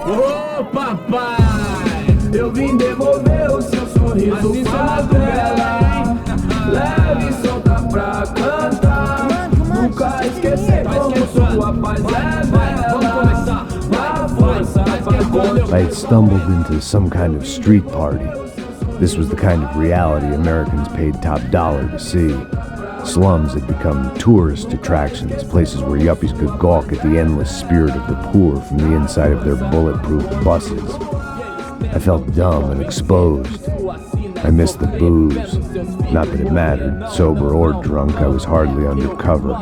Ô papai, eu vim devolver o seu sorriso favela. Leve e solta pra cantar. Nunca esquecer como sua paz é bela. Na força pra I had stumbled into some kind of street party. This was the kind of reality Americans paid top dollar to see. Slums had become tourist attractions, places where yuppies could gawk at the endless spirit of the poor from the inside of their bulletproof buses. I felt dumb and exposed. I missed the booze. Not that it mattered, sober or drunk, I was hardly undercover.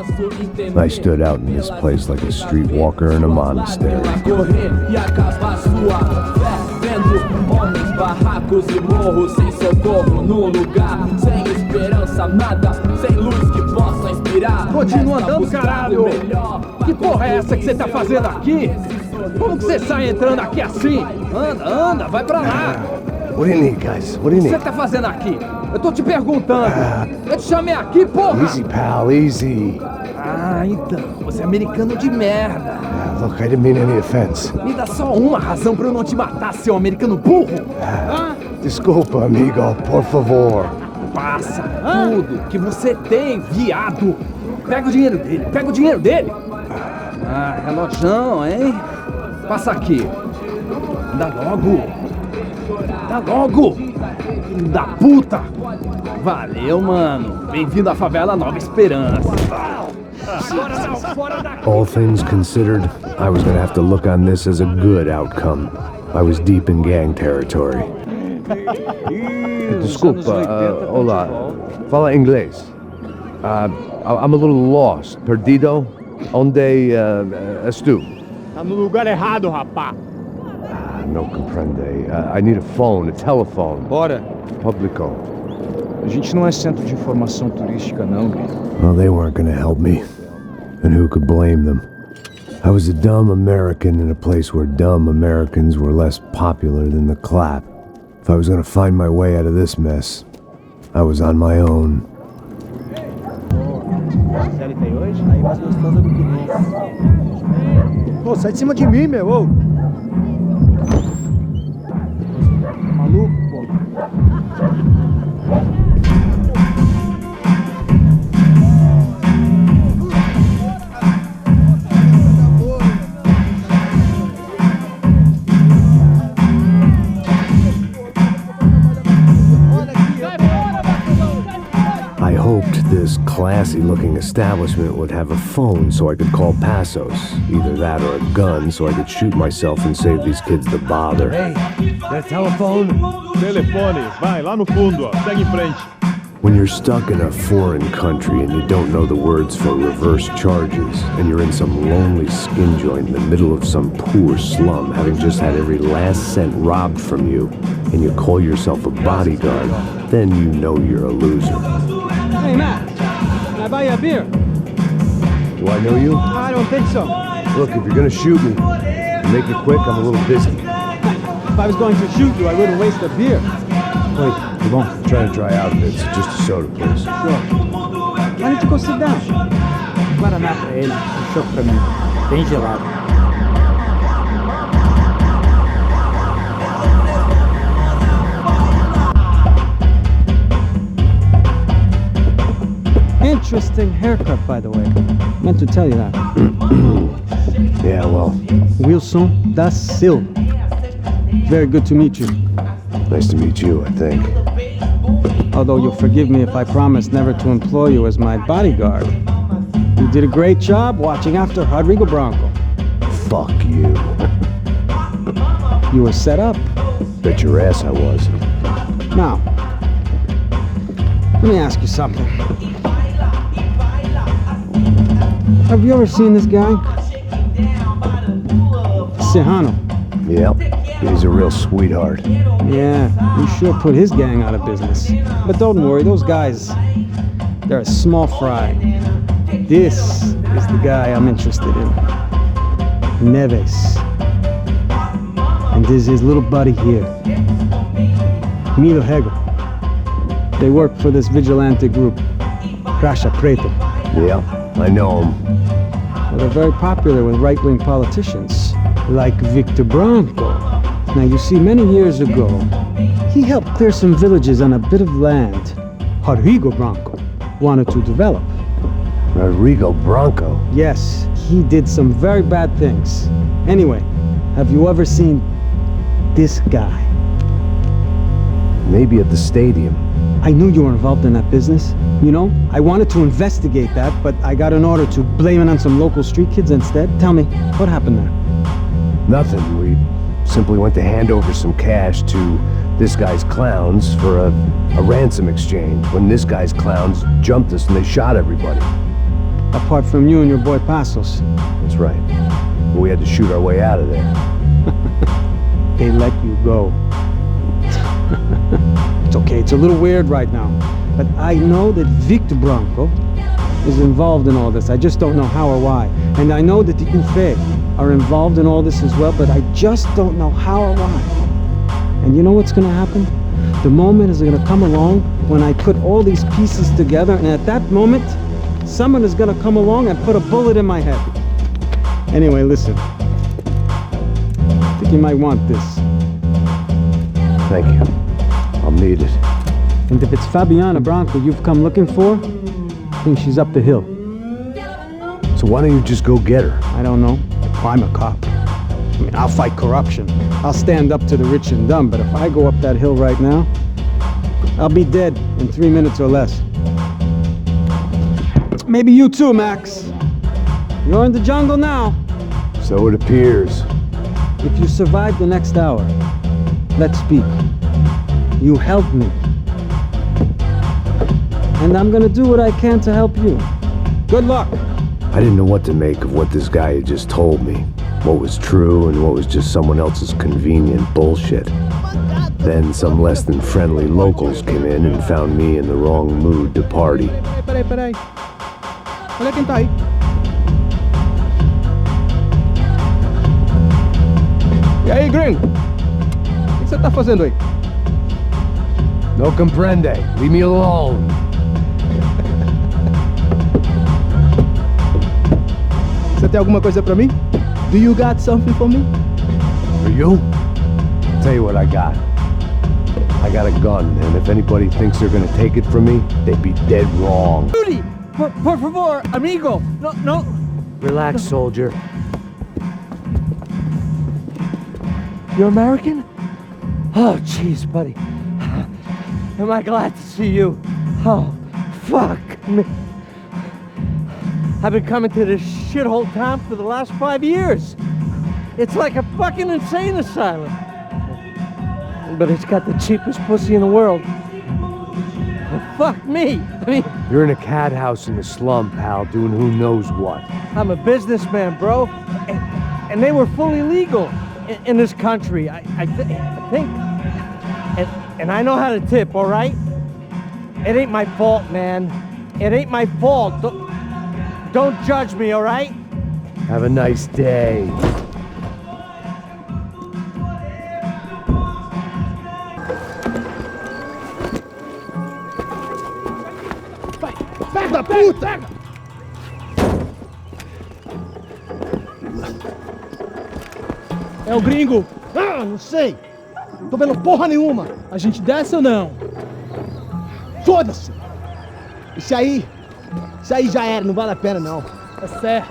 I stood out in this place like a streetwalker in a monastery. Homens, barracos e morros, sem socorro num lugar, sem esperança, nada, sem luz que possa inspirar. Continua andando, caralho! Que porra é essa que você tá fazendo aqui? Como que você sai entrando aqui assim? Anda, vai pra lá! What do you need, guys? What do you O que need? você tá fazendo aqui? Eu tô te perguntando! Eu te chamei aqui, porra! Easy, pal, easy. Ah, então, você é americano de merda! Look, I didn't mean any offense. Me dá só uma razão pra eu não te matar, seu americano burro! Desculpa, amigo, por favor. Passa tudo que você tem, viado! Pega o dinheiro dele! Ah, relojão, hein? Passa aqui! Dá logo! Filho da puta! Valeu, mano! Bem-vindo à favela Nova Esperança! All things considered, I was gonna have to look on this as a good outcome. I was deep in gang territory. Desculpa, olá. Fala inglês. I'm a little lost. Perdido? Onde estou? Tá no lugar errado, rapá. No comprende. I need a phone, a telephone. Bora. Publico. A gente não é centro de informação turística, não. Well, they weren't gonna help me. And who could blame them? I was a dumb American in a place where dumb Americans were less popular than the clap. If I was gonna find my way out of this mess, I was on my own. Série tem hoje? Aí mais gostosa do que Pô, sai de cima de mim, meu! Ô. Maluco, pô. I hoped this classy-looking establishment would have a phone so I could call Passos. Either that or a gun so I could shoot myself and save these kids the bother. Hey, that telephone? Telefone, vai lá no fundo, ó. Segue em frente. When you're stuck in a foreign country and you don't know the words for reverse charges, and you're in some lonely skin joint in the middle of some poor slum, having just had every last cent robbed from you, and you call yourself a bodyguard, then you know you're a loser. Hey, Matt, can I buy you a beer? Do I know you? I don't think so. Look, if you're gonna shoot me, make it quick, I'm a little busy. If I was going to shoot you, I wouldn't waste a beer. Wait, come on, I'm trying to dry out a bit, so just a soda, please. Sure. Why don't you go sit down? Guaraná pra ele, um choco pra mim. Bem gelado. Interesting haircut, by the way. Meant to tell you that. Yeah, well, Wilson da Silva. Very good to meet you. nice to meet you, I think. Although you'll forgive me if I promise never to employ you as my bodyguard. You did a great job watching after Rodrigo Branco. Fuck you. You were set up. Bet your ass I was. Now, let me ask you something. Have you ever seen this guy? Serrano. Yep, he's a real sweetheart. Yeah, you sure put his gang out of business. But don't worry, those guys, they're a small fry. This is the guy I'm interested in. Neves. And this is his little buddy here. Milo Hegel. They work for this vigilante group, Caixa Preto. Yeah, I know him. Well, they're very popular with right-wing politicians. like Victor Branco. Now, you see, many years ago, he helped clear some villages on a bit of land Rodrigo Branco wanted to develop. Rodrigo Branco? Yes, he did some very bad things. Anyway, have you ever seen this guy? Maybe at the stadium. I knew you were involved in that business. You know, I wanted to investigate that, but I got an order to blame it on some local street kids instead. Tell me, what happened there? Nothing. We simply went to hand over some cash to this guy's clowns for a ransom exchange when this guy's clowns jumped us and they shot everybody. Apart from you and your boy Passos. That's right. But we had to shoot our way out of there. They let you go. It's okay, it's a little weird right now. But I know that Victor Branco is involved in all this. I just don't know how or why. And I know that the UFE are involved in all this as well, but I just don't know how or why. And you know what's gonna happen? The moment is gonna come along when I put all these pieces together, and at that moment, someone is gonna come along and put a bullet in my head. Anyway, listen. I think you might want this. Thank you. I'll need it. And if it's Fabiana Branco you've come looking for, I think she's up the hill. So why don't you just go get her? I don't know. I'm a cop. I mean, I'll fight corruption. I'll stand up to the rich and dumb, but if I go up that hill right now, I'll be dead in 3 minutes or less. Maybe you too, Max. You're in the jungle now. So it appears. If you survive the next hour, let's speak. You help me. And I'm gonna do what I can to help you. Good luck. I didn't know what to make of what this guy had just told me. What was true and what was just someone else's convenient bullshit. Then some less than friendly locals came in and found me in the wrong mood to party. Peraí. Olha quem tá aí. E aí, gringo? O que você tá fazendo aí? No comprende. Leave me alone. Você tem alguma coisa pra mim? Do you got something for me? For you? I'll tell you what I got. I got a gun, and if anybody thinks they're gonna take it from me, they'd be dead wrong. Rudy, por favor, amigo. No. Relax, soldier. You're American? Oh, jeez, buddy. Am I glad to see you? Oh, fuck me. I've been coming to this shithole town for the last 5 years. It's like a fucking insane asylum. But it's got the cheapest pussy in the world. Oh, fuck me. I mean, You're in a cat house in the slum, pal, doing who knows what. I'm a businessman, bro. And they were fully legal in this country. I think. And I know how to tip, all right? It ain't my fault, man. It ain't my fault. Don't judge me, all right? Have a nice day. Filho da puta! É o gringo. Ah, não sei. Tô vendo porra nenhuma. A gente desce ou não? Foda-se. Isso aí já era, não vale a pena não. É certo.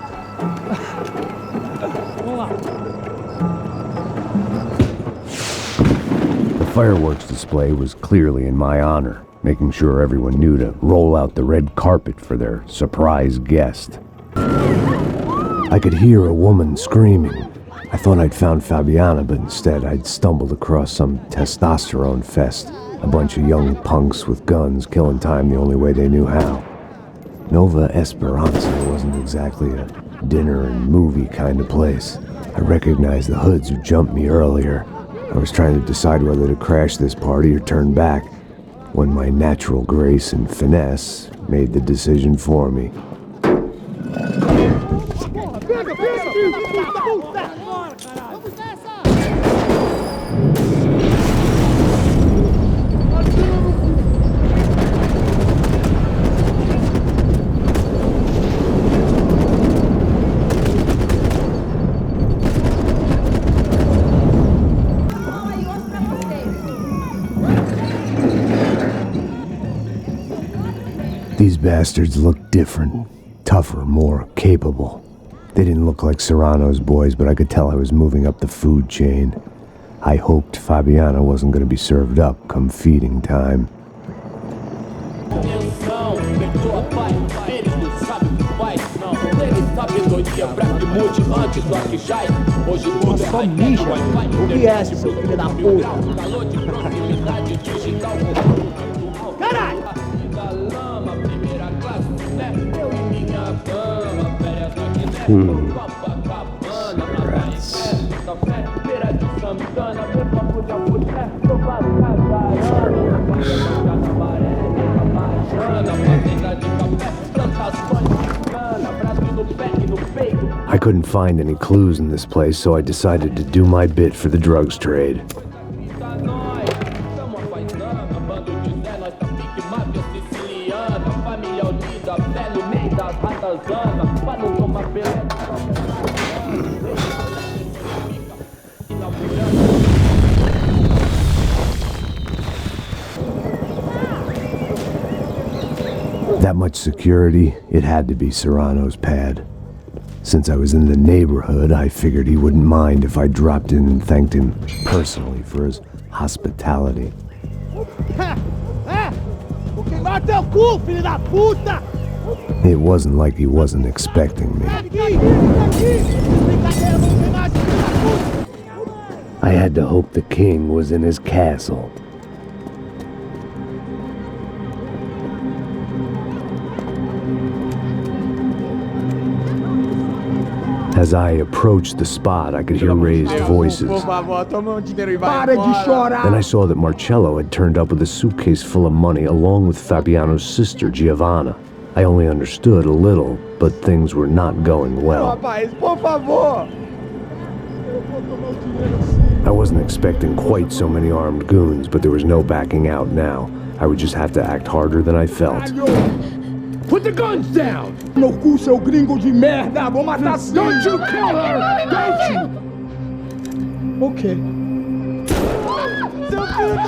Vamos lá. The fireworks display was clearly in my honor, making sure everyone knew to roll out the red carpet for their surprise guest. I could hear a woman screaming. I thought I'd found Fabiana, but instead I'd stumbled across some testosterone fest. A bunch of young punks with guns killing time the only way they knew how. Nova Esperanza wasn't exactly a dinner and movie kind of place. I recognized the hoods who jumped me earlier. I was trying to decide whether to crash this party or turn back, when my natural grace and finesse made the decision for me. These bastards looked different, tougher, more capable. They didn't look like Serrano's boys, but I could tell I was moving up the food chain. I hoped Fabiana wasn't going to be served up come feeding time. Só mija. O que é esse, seu filho da puta? Caralho! I couldn't find any clues in this place, so I decided to do my bit for the drugs trade. That much security, it had to be Serrano's pad. Since I was in the neighborhood, I figured he wouldn't mind if I dropped in and thanked him personally for his hospitality. It wasn't like he wasn't expecting me. I had to hope the king was in his castle. As I approached the spot, I could hear raised voices. Then I saw that Marcello had turned up with a suitcase full of money along with Fabiano's sister, Giovanna. I only understood a little, but things were not going well. I wasn't expecting quite so many armed goons, but there was no backing out now. I would just have to act harder than I felt. Put the guns down! No cu, seu gringo de merda! Vou matar... Don't you kill her! Don't you! Ok. Seu filho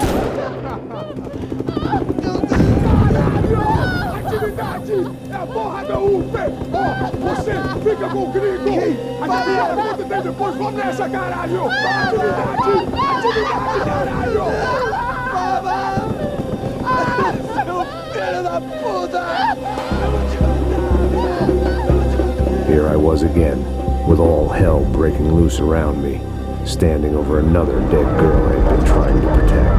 Atividade! É a porra da UP! Você fica com o gringo! Adivinha quanto tem depois? Vamos nessa, caralho! Atividade! Atividade, caralho! Seu filho da puta! Here I was again, with all hell breaking loose around me, standing over another dead girl I had been trying to protect.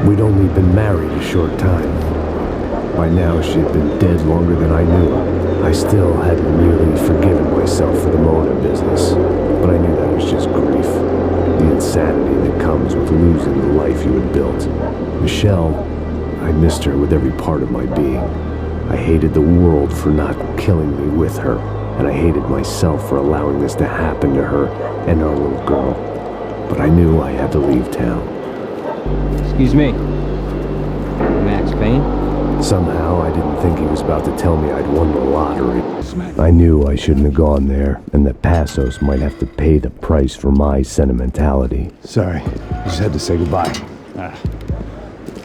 We'd only been married a short time. By now she had been dead longer than I knew. I still hadn't really forgiven myself for the Mona business, but I knew that was just grief. The insanity that comes with losing the life you had built. Michelle, I missed her with every part of my being. I hated the world for not killing me with her, and I hated myself for allowing this to happen to her and our little girl. But I knew I had to leave town. Excuse me. Max Payne? Somehow, I didn't think he was about to tell me I'd won the lottery. I knew I shouldn't have gone there, and that Passos might have to pay the price for my sentimentality. Sorry, I just had to say goodbye.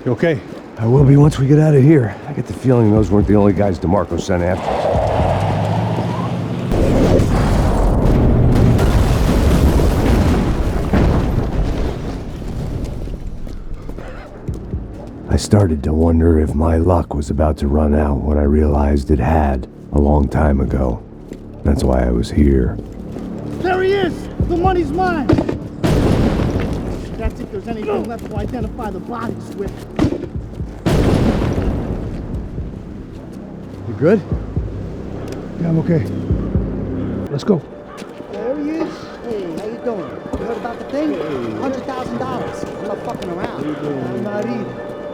You okay? I will be once we get out of here. I get the feeling those weren't the only guys DeMarco sent after us. I started to wonder if my luck was about to run out when I realized it had a long time ago. That's why I was here. There he is! The money's mine! That's if there's anything left to identify the bodies with. You good? Yeah, I'm okay. Let's go. There he is. Hey, how you doing? You heard about the thing? $100,000. I'm not fucking around. I'm not either.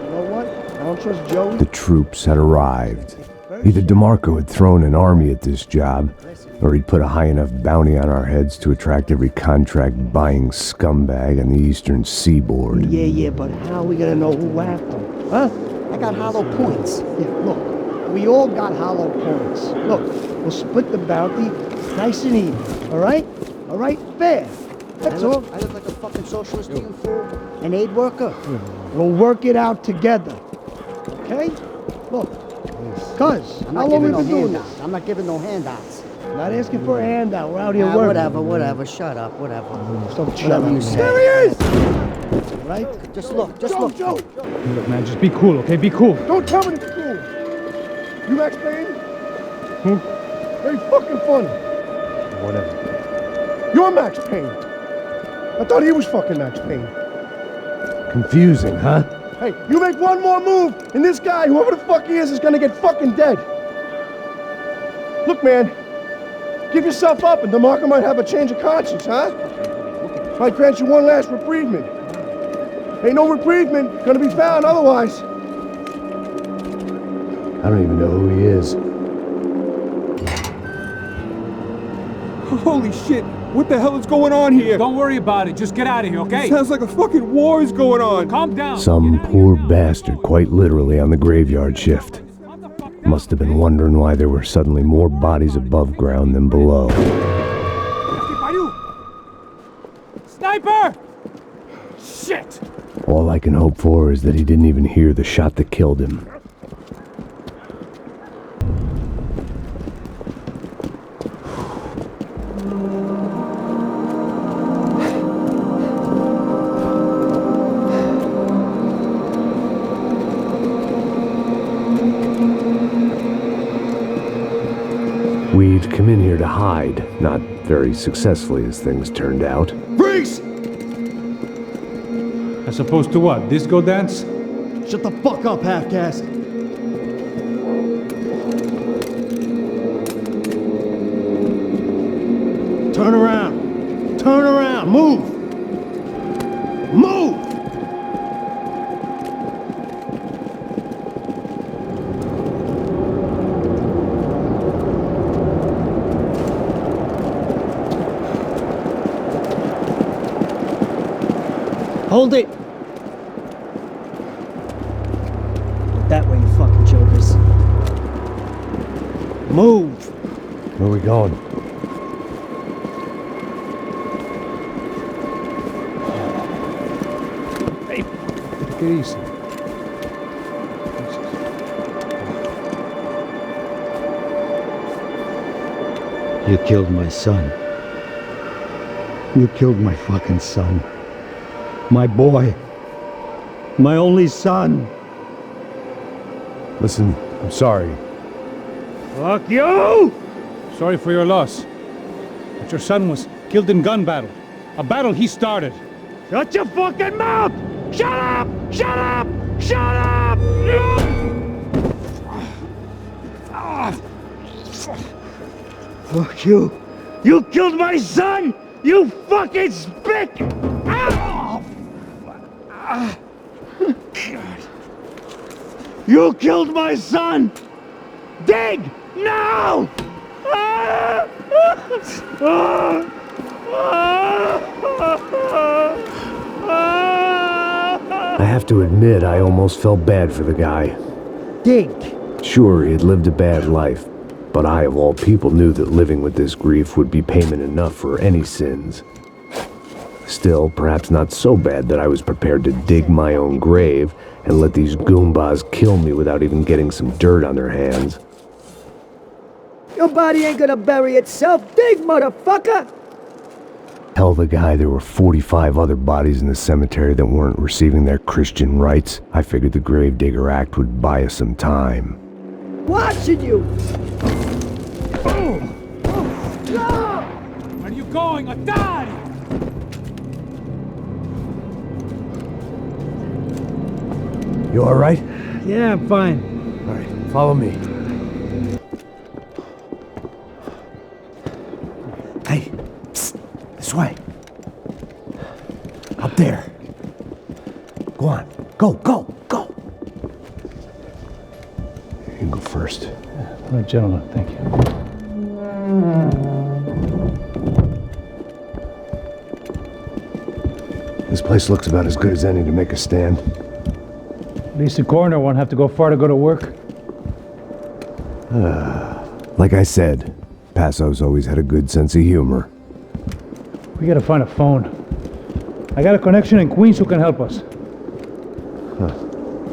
You know what? I don't trust Joey. The troops had arrived. Either DeMarco had thrown an army at this job, or he'd put a high enough bounty on our heads to attract every contract-buying scumbag on the eastern seaboard. Yeah, but how are we gonna know who whacked him? Huh? I got hollow points. Yeah, look. We all got hollow points. Look, we'll split the bounty nice and even. All right? All right? Fair. That's all. I look like a fucking socialist eating fool? An aid worker? We'll work it out together. Okay? Look. Cuz, I'm how not long giving we no been doing handouts. this? I'm not giving no handouts. Not asking for a handout. We're out here Ah, working. whatever. Shut up, whatever. Stop Whatever you say. There he is! Right? Just look, Joe. Look, man, just be cool, okay? Be cool. Don't tell me to be cool. You Max Payne? Who? Very fucking funny. Whatever. You're Max Payne. I thought he was fucking Max Payne. Confusing, huh? Hey, you make one more move, and this guy, whoever the fuck he is gonna get fucking dead. Look, man, give yourself up, and DeMarco might have a change of conscience, huh? Might grant you one last reprievement. Ain't no reprievement gonna be found otherwise. I don't even know who he is. Holy shit! What the hell is going on here? Don't worry about it. Just get out of here, okay? Sounds like a fucking war is going on. Calm down. Some poor bastard, quite literally, on the graveyard shift. Must have been wondering why there were suddenly more bodies above ground than below. Sniper! Shit! All I can hope for is that he didn't even hear the shot that killed him. We'd come in here to hide, not very successfully as things turned out. Freeze! As opposed to what? Disco dance? Shut the fuck up, half-caste. Turn around. Turn around. Move. Move! Hold it! That way, you fucking jokers. Move! Where are we going? Hey, take it easy. You killed my son. You killed my fucking son. My boy. My only son. Listen, I'm sorry. Fuck you! Sorry for your loss. But your son was killed in gun battle. A battle he started. Shut your fucking mouth! Shut up! Shut up! Shut up! Fuck you. You killed my son! You fucking spick! You killed my son! Dig! Now! I have to admit, I almost felt bad for the guy. Dig! Sure, he had lived a bad life, but I, of all people, knew that living with this grief would be payment enough for any sins. Still, perhaps not so bad that I was prepared to dig my own grave and let these goombas kill me without even getting some dirt on their hands. Your body ain't gonna bury itself. Dig, motherfucker! Tell the guy there were 45 other bodies in the cemetery that weren't receiving their Christian rites. I figured the Gravedigger Act would buy us some time. Watching you! Where are you going? Atari! You alright? Yeah, I'm fine. Alright, follow me. Hey, psst, this way. Up there. Go on. Go, go, go. You can go first. All right, gentlemen, thank you. This place looks about as good as any to make a stand. At least the coroner won't have to go far to go to work. Like I said, Passo's always had a good sense of humor. We gotta find a phone. I got a connection in Queens who can help us. Huh.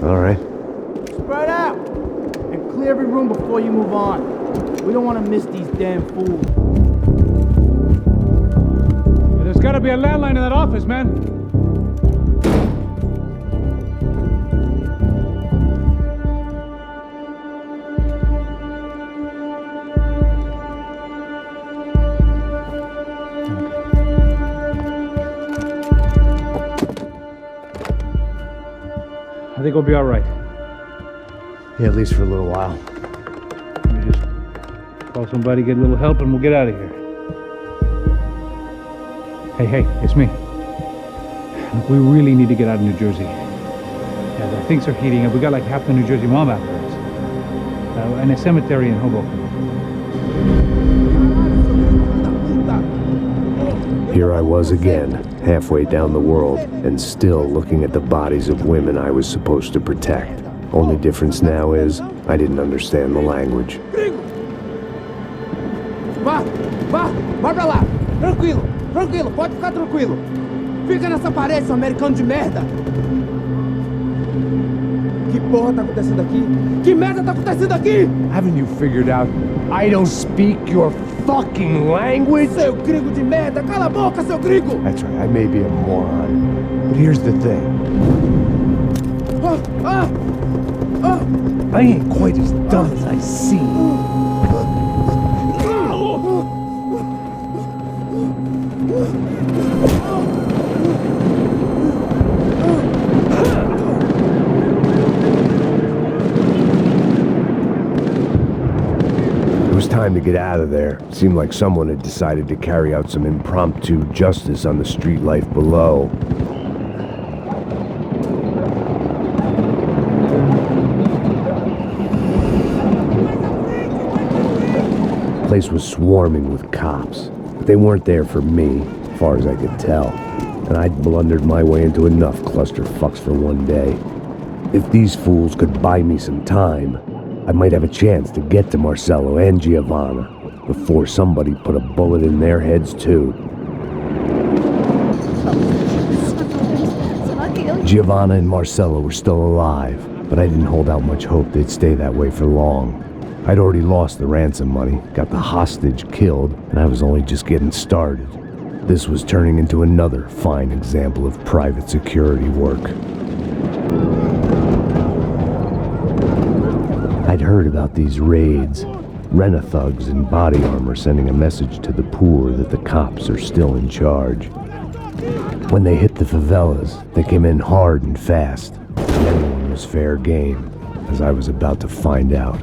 All right. Spread out! And clear every room before you move on. We don't want to miss these damn fools. There's gotta be a landline in that office, man. I think we'll be all right. Yeah, at least for a little while. Let me just call somebody, get a little help, and we'll get out of here. Hey, it's me. Look, we really need to get out of New Jersey. Yeah, things are heating up. We got like half the New Jersey mob after us. And a cemetery in Hoboken. Here I was again, halfway down the world, and still looking at the bodies of women I was supposed to protect. Only difference now is, I didn't understand the language. Vai pra lá. Tranquilo, pode ficar tranquilo. Fica nessa parede, seu americano de merda. Que porra tá acontecendo aqui? Que merda tá acontecendo aqui? Haven't you figured out I don't speak your fucking language? Seu gringo de merda, cala a boca, seu gringo! That's right, I may be a moron, but here's the thing. I ain't quite as dumb as I seem. It was time to get out of there. It seemed like someone had decided to carry out some impromptu justice on the street life below. The place was swarming with cops, but they weren't there for me, as far as I could tell. And I'd blundered my way into enough clusterfucks for one day. If these fools could buy me some time, I might have a chance to get to Marcello and Giovanna before somebody put a bullet in their heads too. Giovanna and Marcello were still alive, but I didn't hold out much hope they'd stay that way for long. I'd already lost the ransom money, got the hostage killed, and I was only just getting started. This was turning into another fine example of private security work. I'd heard about these raids, rent-a-thugs in body armor sending a message to the poor that the cops are still in charge. When they hit the favelas, they came in hard and fast, and everyone was fair game, as I was about to find out.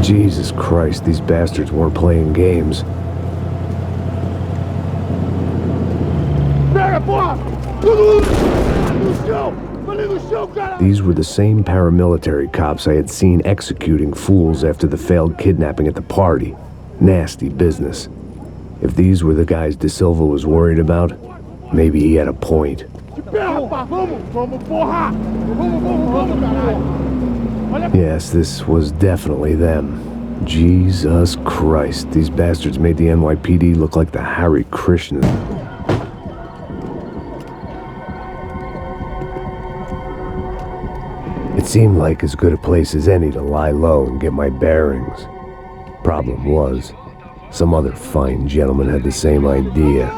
Jesus Christ, these bastards weren't playing games. These were the same paramilitary cops I had seen executing fools after the failed kidnapping at the party. Nasty business. If these were the guys De Silva was worried about, maybe he had a point. Yes, this was definitely them. Jesus Christ, these bastards made the NYPD look like the Hare Krishnas. It seemed like as good a place as any to lie low and get my bearings. Problem was, some other fine gentleman had the same idea.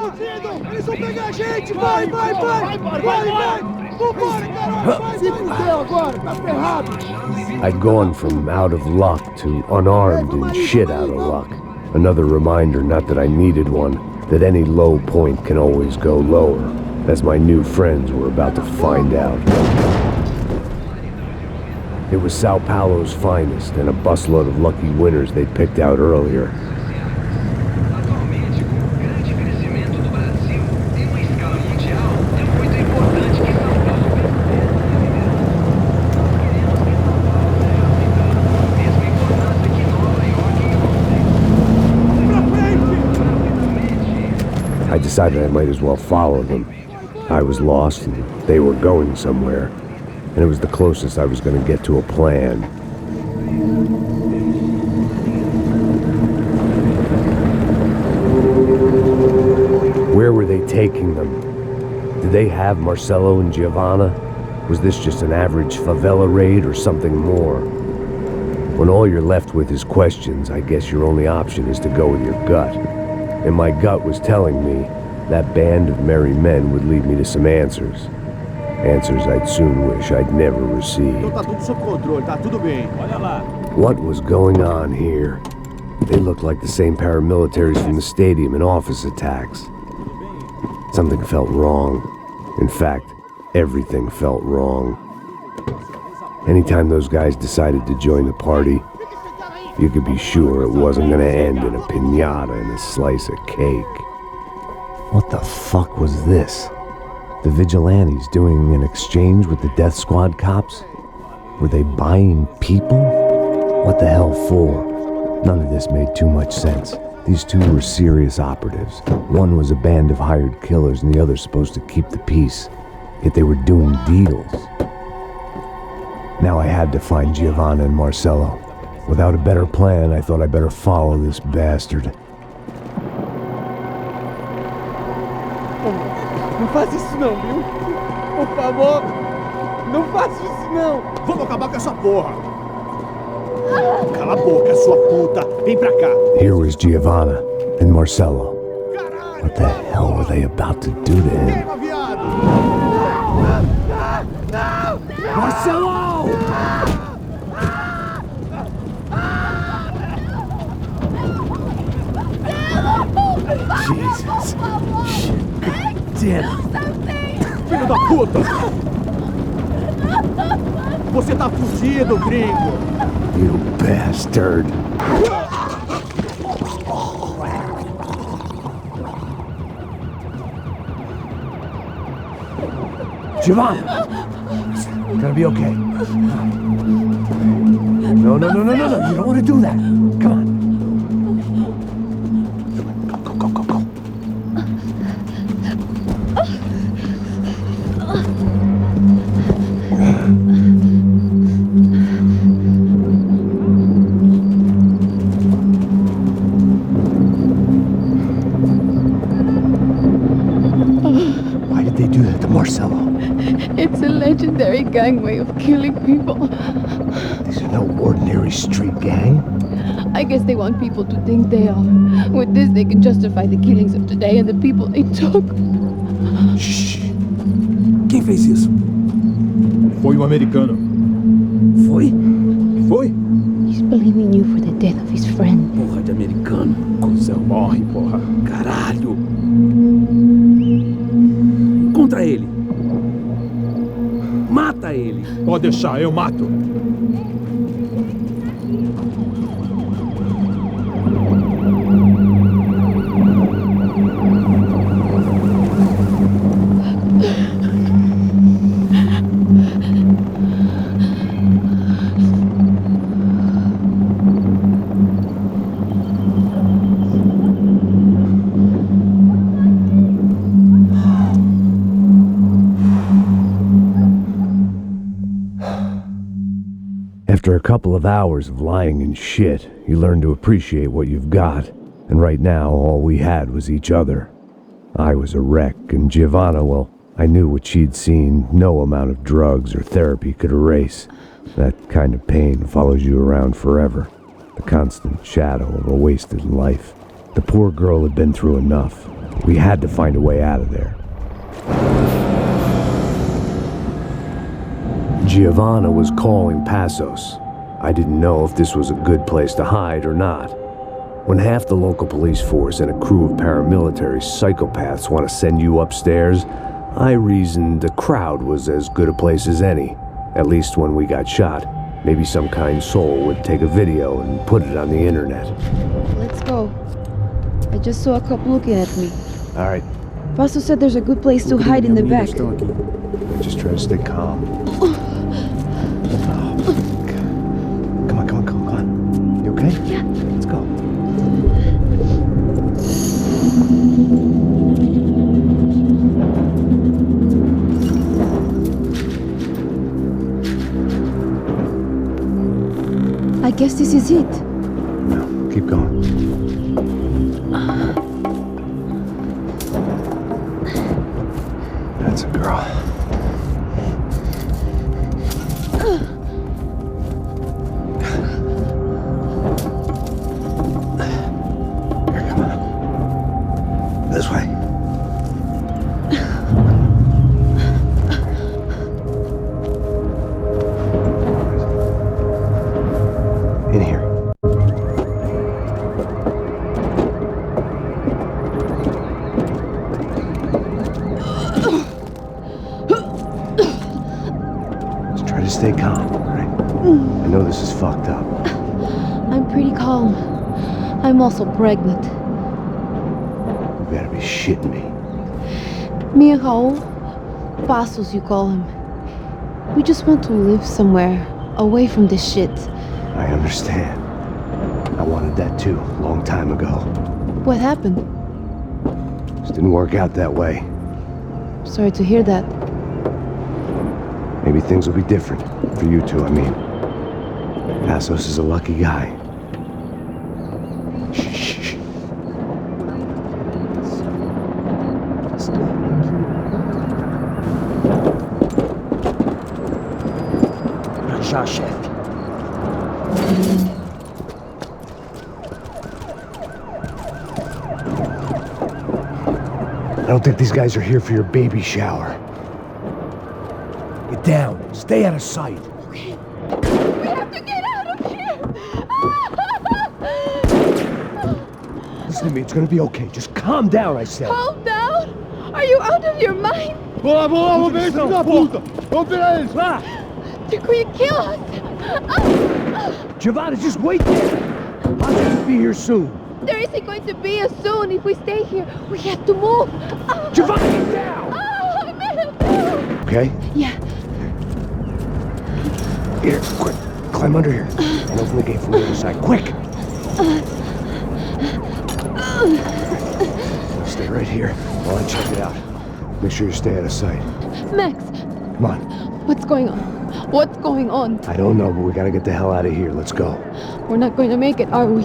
I'd gone from out of luck to unarmed and shit out of luck. Another reminder, not that I needed one, that any low point can always go lower, as my new friends were about to find out. It was São Paulo's finest, and a busload of lucky winners they'd picked out earlier. I decided I might as well follow them. I was lost and they were going somewhere, and it was the closest I was going to get to a plan. Where were they taking them? Did they have Marcelo and Giovanna? Was this just an average favela raid or something more? When all you're left with is questions, I guess your only option is to go with your gut. And my gut was telling me that band of merry men would lead me to some answers. Answers I'd soon wish I'd never received. What was going on here? They looked like the same paramilitaries from the stadium in office attacks. Something felt wrong. In fact, everything felt wrong. Anytime those guys decided to join the party, you could be sure it wasn't gonna end in a piñata and a slice of cake. What the fuck was this? The vigilantes doing an exchange with the death squad cops? Were they buying people? What the hell for? None of this made too much sense. These two were serious operatives. One was a band of hired killers and the other supposed to keep the peace. Yet they were doing deals. Now I had to find Giovanna and Marcelo. Without a better plan, I thought I better follow this bastard. Não faz isso não, viu? Por favor, não faça isso não. Vamos acabar com essa porra. Cala a boca, sua puta. Vem pra cá. Here was Giovanna and Marcelo. What the hell were they about to do to him? Marcelo! Jesus. Shit. Filho da puta! Você tá fugido, gringo! You bastard! Giovanna! It's gonna be okay. No. You don't want to do that. Come on. Go. Why did they do that to Marcelo? It's a legendary gang way of killing people. These are no ordinary street gang. I guess they want people to think they are. With this, they can justify the killings of today and the people they took. Shh. Quem fez isso? Foi americano. Foi? He's blaming you for the death of his friend. Porra de americano. Cusão. Morre, porra. Caralho. Encontra ele. Mata ele. Pode deixar, eu mato. After a couple of hours of lying and shit, you learn to appreciate what you've got. And right now, all we had was each other. I was a wreck, and Giovanna, well, I knew what she'd seen no amount of drugs or therapy could erase. That kind of pain follows you around forever. The constant shadow of a wasted life. The poor girl had been through enough. We had to find a way out of there. Giovanna was calling Passos. I didn't know if this was a good place to hide or not. When half the local police force and a crew of paramilitary psychopaths want to send you upstairs, I reasoned the crowd was as good a place as any. At least when we got shot. Maybe some kind soul would take a video and put it on the internet. Let's go. I just saw a couple looking at me. All right. Paso said there's a good place to hide in the back. Just try to stay calm. Come on. You okay? Yeah. Let's go. I guess this is it. No, keep going. That's a girl. Here, come on. This way. In here. Just try to stay calm, all right? I know this is fucked up. I'm pretty calm. I'm also pregnant. You better be shitting me. Me and Raul, Passos you call him. We just want to live somewhere, away from this shit. I understand. I wanted that too, a long time ago. What happened? Just didn't work out that way. Sorry to hear that. Maybe things will be different. For you two, I mean. Passos is a lucky guy. Shh. Chef. I don't think these guys are here for your baby shower. Get down. Stay out of sight. Okay. We have to get out of here! Listen to me, it's gonna be okay. Just calm down, I said. Calm down? Are you out of your mind? Boa, puta! Vamos pegar eles, vá! They're going to kill us! Giovanna, just wait there. I'll just be here soon. There isn't going to be a soon if we stay here. We have to move. Giovanna, get down! I'm in. Okay? Yeah. Here, quick. Climb under here. And open the gate from the other side. Quick! Stay right here while I check it out. Make sure you stay out of sight. Max. Come on. What's going on? What's going on? I don't know, but we gotta get the hell out of here. Let's go. We're not going to make it, are we?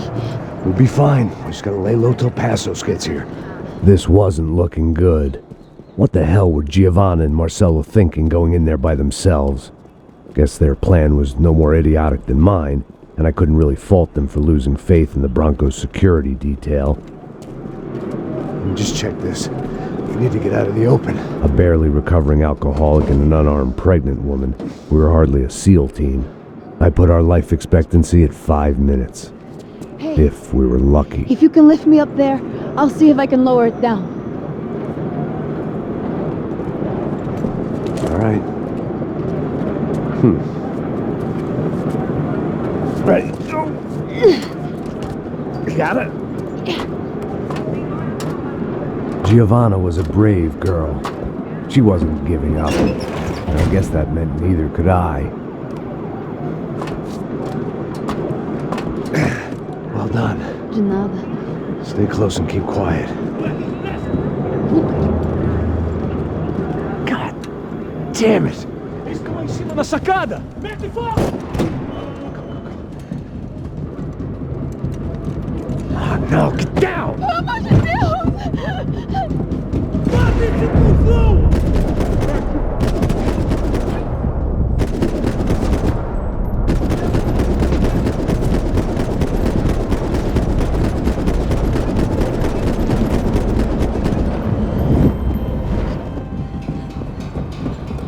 We'll be fine. We just gotta lay low till Passos gets here. This wasn't looking good. What the hell were Giovanna and Marcelo thinking going in there by themselves? Guess their plan was no more idiotic than mine, and I couldn't really fault them for losing faith in the Broncos security detail. Let me just check this. We need to get out of the open. A barely recovering alcoholic and an unarmed pregnant woman. We were hardly a SEAL team. I put our life expectancy at 5 minutes. Hey, if we were lucky. if you can lift me up there, I'll see if I can lower it down. All right. Ready? You got it? Giovanna was a brave girl. She wasn't giving up. And I guess that meant neither could I. Well done. De nada. Stay close and keep quiet. God damn it! Em cima da sacada! Mete fogo! No, get down! Pelo amor de Deus! Bate esse cuzão!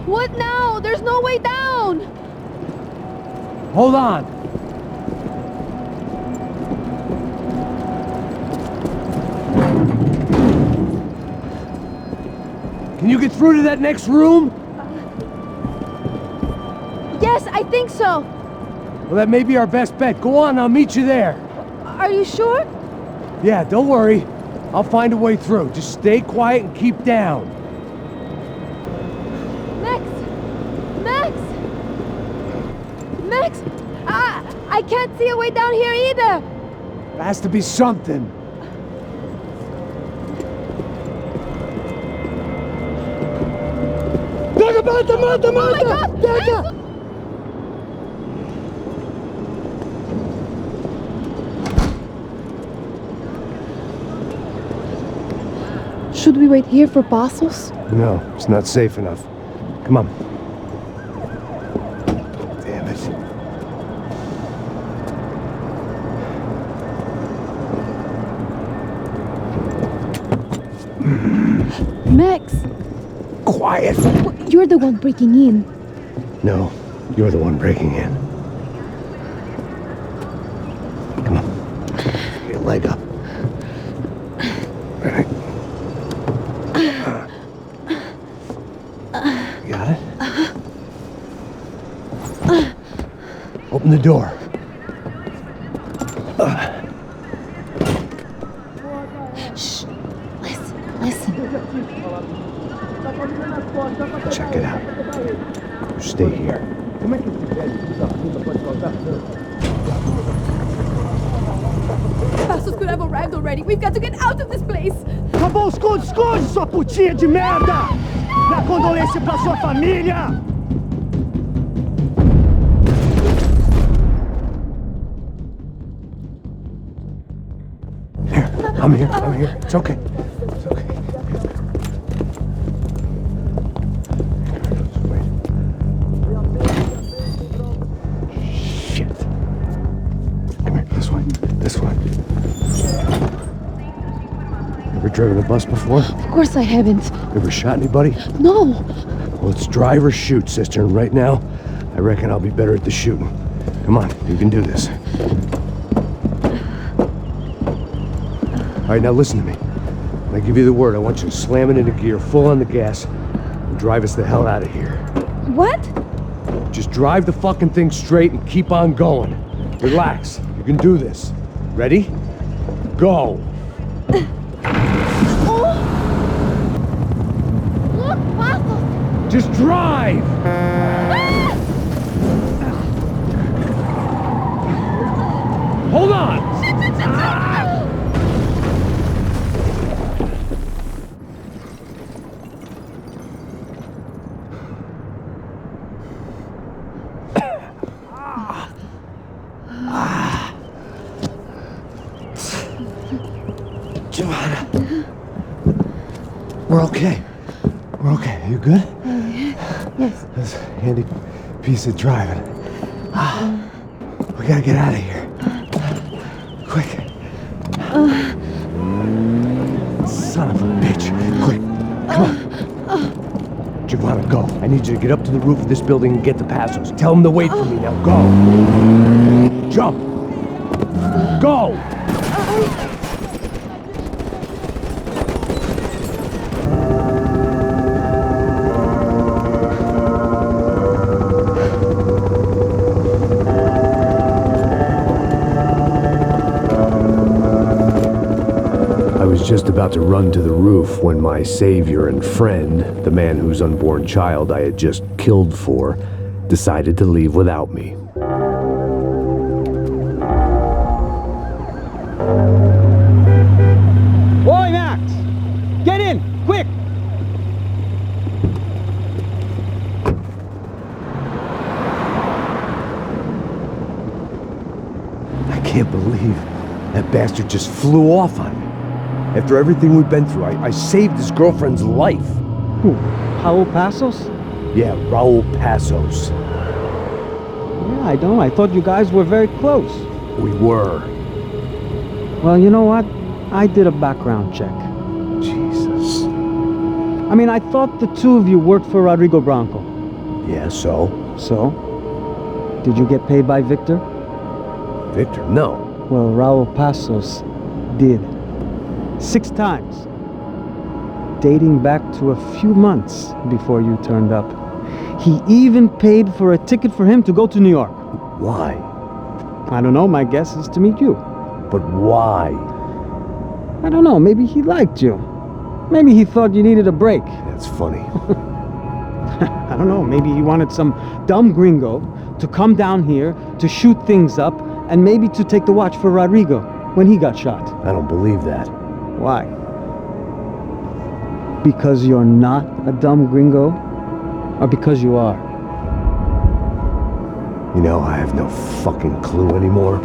What now? There's no way down! Hold on. Can you get through to that next room? Yes, I think so. Well, that may be our best bet. Go on, I'll meet you there. Are you sure? Yeah, don't worry. I'll find a way through. Just stay quiet and keep down. Max! Max! Max! I can't see a way down here either! There has to be something. Oh my God! Should we wait here for Passos? No, it's not safe enough. Come on. Damn it. Max! Quiet! You're the one breaking in. No, you're the one breaking in. Come on. Get your leg up. All right. Got it? Open the door. Shh. Listen. Check it out. You stay here. Passos could have arrived already. We've got to get out of this place. Acabou, esconde, sua putinha de merda! Dá condolência pra sua família! Here, I'm here. It's okay. It's okay. Shit. Come here, this way. Ever driven a bus before? Of course I haven't. Ever shot anybody? No! Well, it's drive or shoot, sister, and right now, I reckon I'll be better at the shooting. Come on, you can do this. All right, now listen to me. When I give you the word, I want you to slam it into gear, full on the gas, and drive us the hell out of here. What? Just drive the fucking thing straight and keep on going. Relax. You can do this. Ready? Go. Look, Passos! Just drive! Hold on! Joanna. We're okay. We're okay. You good? Yes. That's a handy piece of driving. We gotta get out of here. Quick. Son of a bitch. Quick. Come on. Giovanna, go. I need you to get up to the roof of this building and get the Passos. Tell them to wait for me now. Go. Jump. Go. Just about to run to the roof when my savior and friend, the man whose unborn child I had just killed for, decided to leave without me. Boy, Max! Get in! Quick! I can't believe that bastard just flew off on me. After everything we've been through, I saved his girlfriend's life. Who? Raul Passos? Yeah, Raul Passos. Yeah, I know. I thought you guys were very close. We were. Well, you know what? I did a background check. Jesus. I mean, I thought the two of you worked for Rodrigo Branco. Yeah, so? So? Did you get paid by Victor? Victor, no. Well, Raul Passos did. 6 times. Dating back to a few months before you turned up. He even paid for a ticket for him to go to New York. Why? I don't know, my guess is to meet you. But why? I don't know, maybe he liked you. Maybe he thought you needed a break. That's funny. I don't know, maybe he wanted some dumb gringo to come down here to shoot things up and maybe to take the watch for Rodrigo when he got shot. I don't believe that. Why? Because you're not a dumb gringo? Or because you are? You know, I have no fucking clue anymore.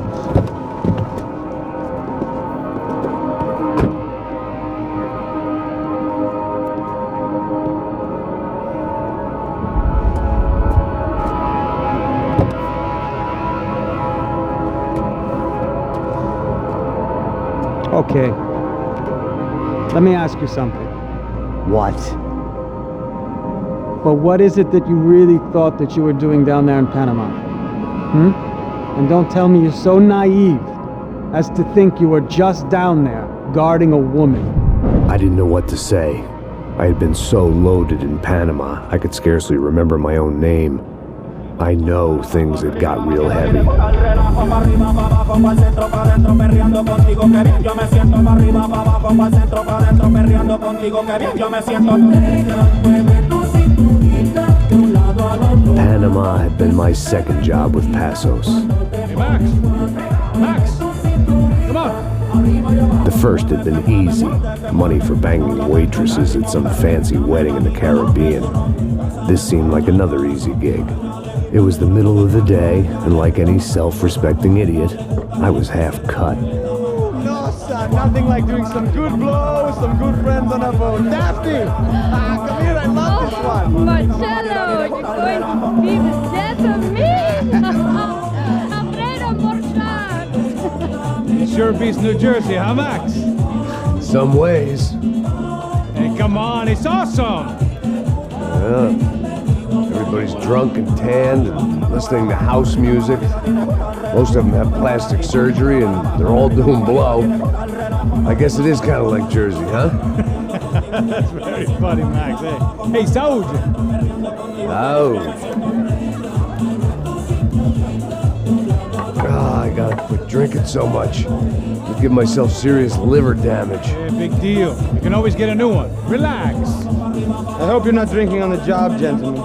Okay. Let me ask you something. What? But what is it that you really thought that you were doing down there in Panama? And don't tell me you're so naive as to think you were just down there guarding a woman. I didn't know what to say. I had been so loaded in Panama, I could scarcely remember my own name. I know things had got real heavy. Panama had been my second job with Passos. Hey, Max! Max! Come on! The first had been easy. Money for banging waitresses at some fancy wedding in the Caribbean. This seemed like another easy gig. It was the middle of the day, and like any self-respecting idiot, I was half cut. No, son, nothing like doing some good blows, some good friends on a boat. Daphne! Come here, I love this one. Marcello, you're going to be the death of me! Alfredo Morchan! It sure beats New Jersey, huh, Max? Some ways. Hey, come on, it's awesome! Yeah. Everybody's drunk and tanned and listening to house music. Most of them have plastic surgery and they're all doing blow. I guess it is kind of like Jersey, huh? That's very funny, Max. Hey, Saúde! I gotta quit drinking so much. I'll give myself serious liver damage. Yeah, big deal. You can always get a new one. Relax. I hope you're not drinking on the job, gentlemen.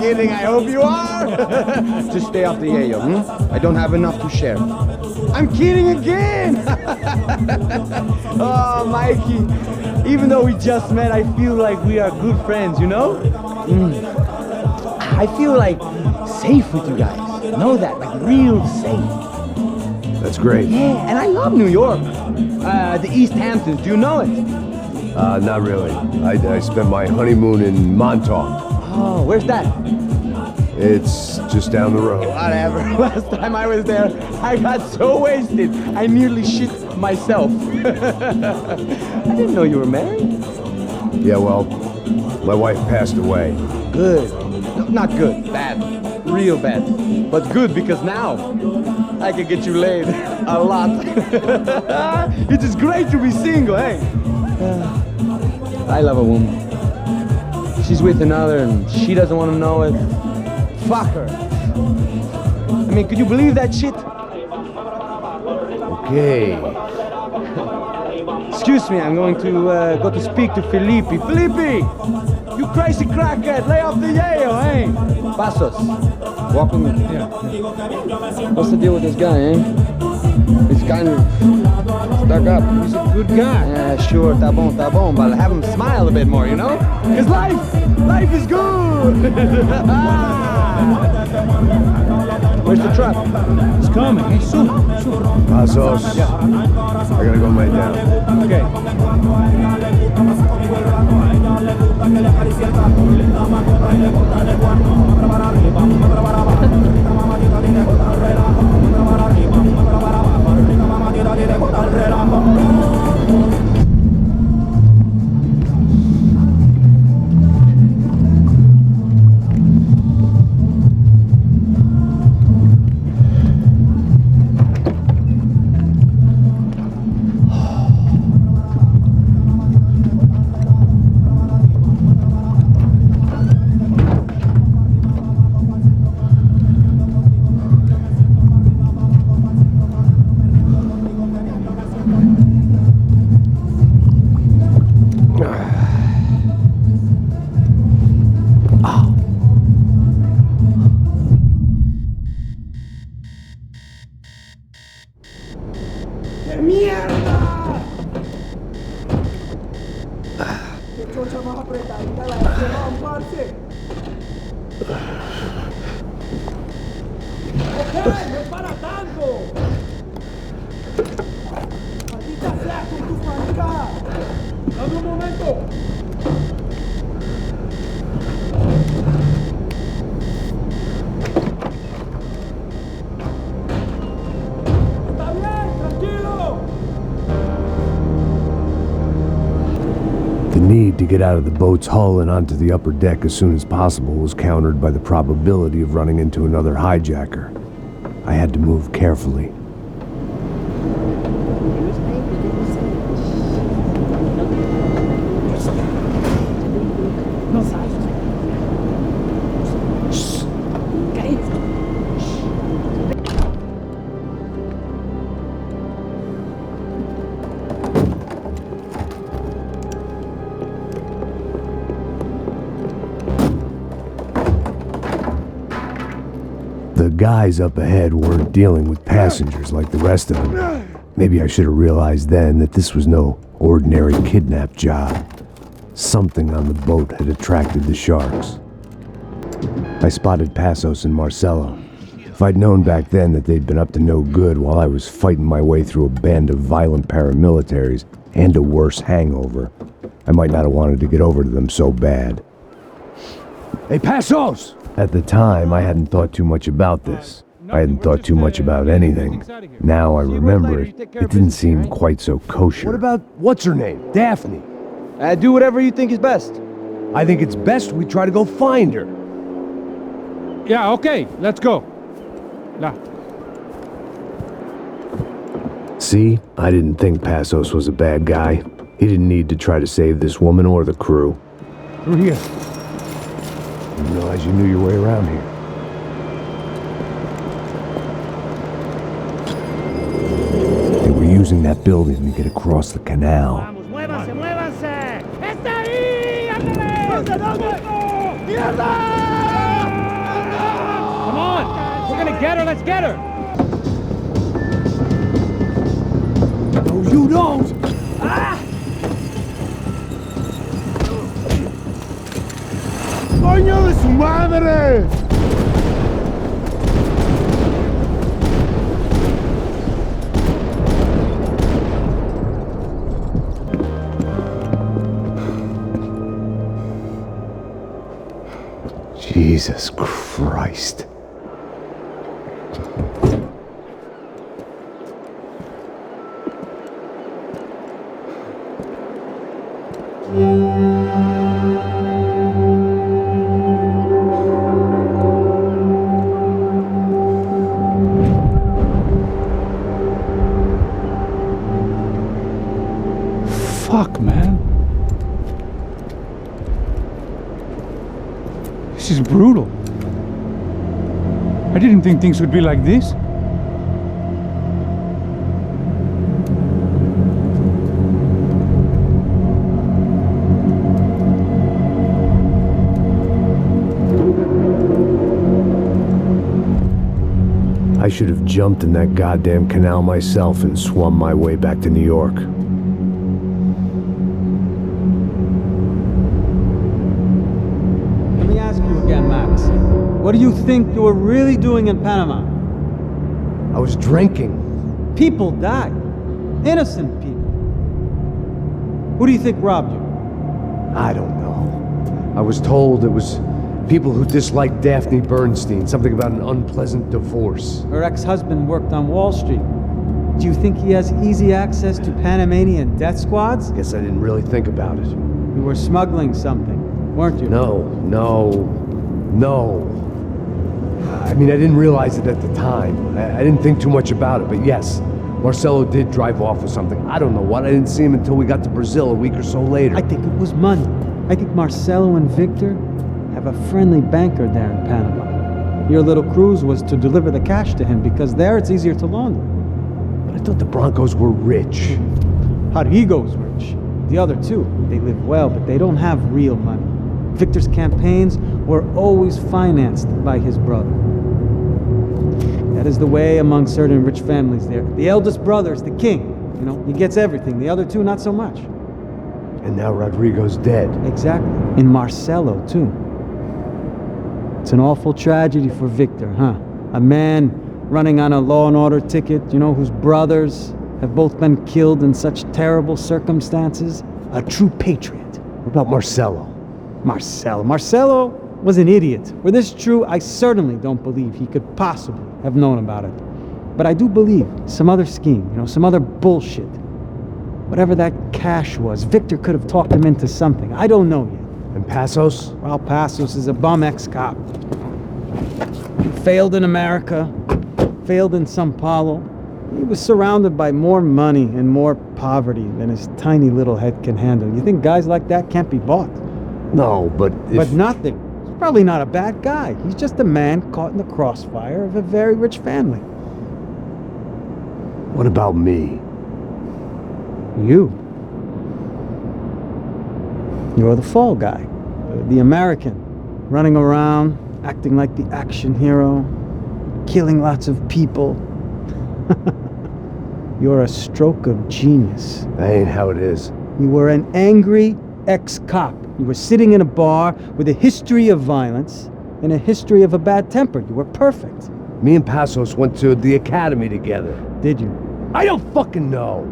Kidding, I hope you are. Just stay off the yayo, I don't have enough to share. I'm kidding again. Oh, Mikey, even though we just met, I feel like we are good friends, you know? I feel like safe with you guys. Know that, like real safe. That's great. Yeah, and I love New York. The East Hamptons, do you know it? Not really. I spent my honeymoon in Montauk. Oh, where's that? It's just down the road. Whatever. Last time I was there, I got so wasted, I nearly shit myself. I didn't know you were married. Yeah, well, my wife passed away. Good. No, not good. Bad. Real bad. But good because now I can get you laid a lot. It is great to be single, hey? I love a woman. She's with another and she doesn't want to know it. Fuck her. I mean, could you believe that shit? Okay. Excuse me, I'm going to go to speak to Felipe. Felipe! You crazy crackhead, lay off the yayo, eh? Passos, walk with me. Yeah. What's the deal with this guy, eh? He's kind of stuck up. He's a good guy. Yeah, sure, tá bom, but have him smile a bit more, you know? Because life is good! Where's the truck? It's coming. Hey, soon. Passos. Yeah. I gotta go lay down. Okay. The need to get out of the boat's hull and onto the upper deck as soon as possible was countered by the probability of running into another hijacker. I had to move carefully. The guys up ahead weren't dealing with passengers like the rest of them. Maybe I should have realized then that this was no ordinary kidnap job. Something on the boat had attracted the sharks. I spotted Passos and Marcelo. If I'd known back then that they'd been up to no good while I was fighting my way through a band of violent paramilitaries and a worse hangover, I might not have wanted to get over to them so bad. Hey, Passos! At the time, I hadn't thought too much about this. I hadn't thought too much about anything. Now I remember it, it didn't seem quite so kosher. What about, what's her name? Daphne. Do whatever you think is best. I think it's best we try to go find her. Yeah, okay, let's go. Now. See, I didn't think Passos was a bad guy. He didn't need to try to save this woman or the crew. Through here. Didn't realize you knew your way around here. They were using that building to get across the canal. ¡Muévanse, muévanse! ¡Está ahí! ¡Ándale! Come on! We're gonna get her, let's get her! No, you don't! Ah! ¡Coño de su madre! Jesus Christ. Fuck, man. This is brutal. I didn't think things would be like this. I should have jumped in that goddamn canal myself and swum my way back to New York. Let me ask you again, Max. What do you think you were really doing in Panama? I was drinking. People died. Innocent people. Who do you think robbed you? I don't know. I was told it was people who disliked Daphne Bernstein, something about an unpleasant divorce. Her ex-husband worked on Wall Street. Do you think he has easy access to Panamanian death squads? Guess I didn't really think about it. You were smuggling something, weren't you? No. I mean, I didn't realize it at the time. I didn't think too much about it, but yes, Marcelo did drive off with something. I don't know what. I didn't see him until we got to Brazil a week or so later. I think it was money. I think Marcelo and Victor have a friendly banker there in Panama. Your little cruise was to deliver the cash to him because there it's easier to launder. But I thought the Broncos were rich. Rodrigo's rich. The other two, they live well, but they don't have real money. Victor's campaigns were always financed by his brother. That is the way among certain rich families there. The eldest brother is the king. You know, he gets everything. The other two, not so much. And now Rodrigo's dead. Exactly. And Marcelo, too. It's an awful tragedy for Victor, huh? A man running on a law and order ticket, you know, whose brothers have both been killed in such terrible circumstances. A true patriot. What about Marcelo? Marcelo was an idiot. Were this true, I certainly don't believe he could possibly have known about it. But I do believe some other scheme, you know, some other bullshit. Whatever that cash was, Victor could have talked him into something. I don't know yet. And Passos? Well, Passos is a bum ex-cop. He failed in America, failed in São Paulo. He was surrounded by more money and more poverty than his tiny little head can handle. You think guys like that can't be bought? No, but But nothing. He's probably not a bad guy. He's just a man caught in the crossfire of a very rich family. What about me? You. You're the fall guy. The American. Running around, acting like the action hero. Killing lots of people. You're a stroke of genius. That ain't how it is. You were an angry ex-cop. You were sitting in a bar with a history of violence and a history of a bad temper. You were perfect. Me and Passos went to the academy together. Did you? I don't fucking know.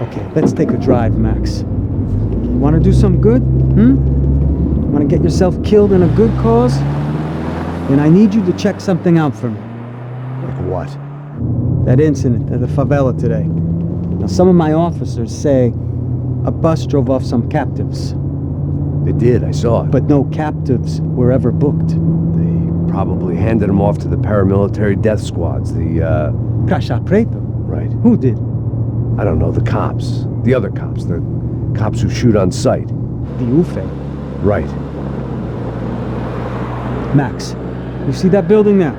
Okay, let's take a drive, Max. You want to do some good? Want to get yourself killed in a good cause? Then I need you to check something out for me. Like what? That incident at the favela today. Now, some of my officers say a bus drove off some captives. They did, I saw it. But no captives were ever booked. They probably handed them off to the paramilitary death squads, the, Caixa Preto? Right. Who did? I don't know, the cops. The other cops. The cops who shoot on sight. The UFE. Right. Max, you see that building there?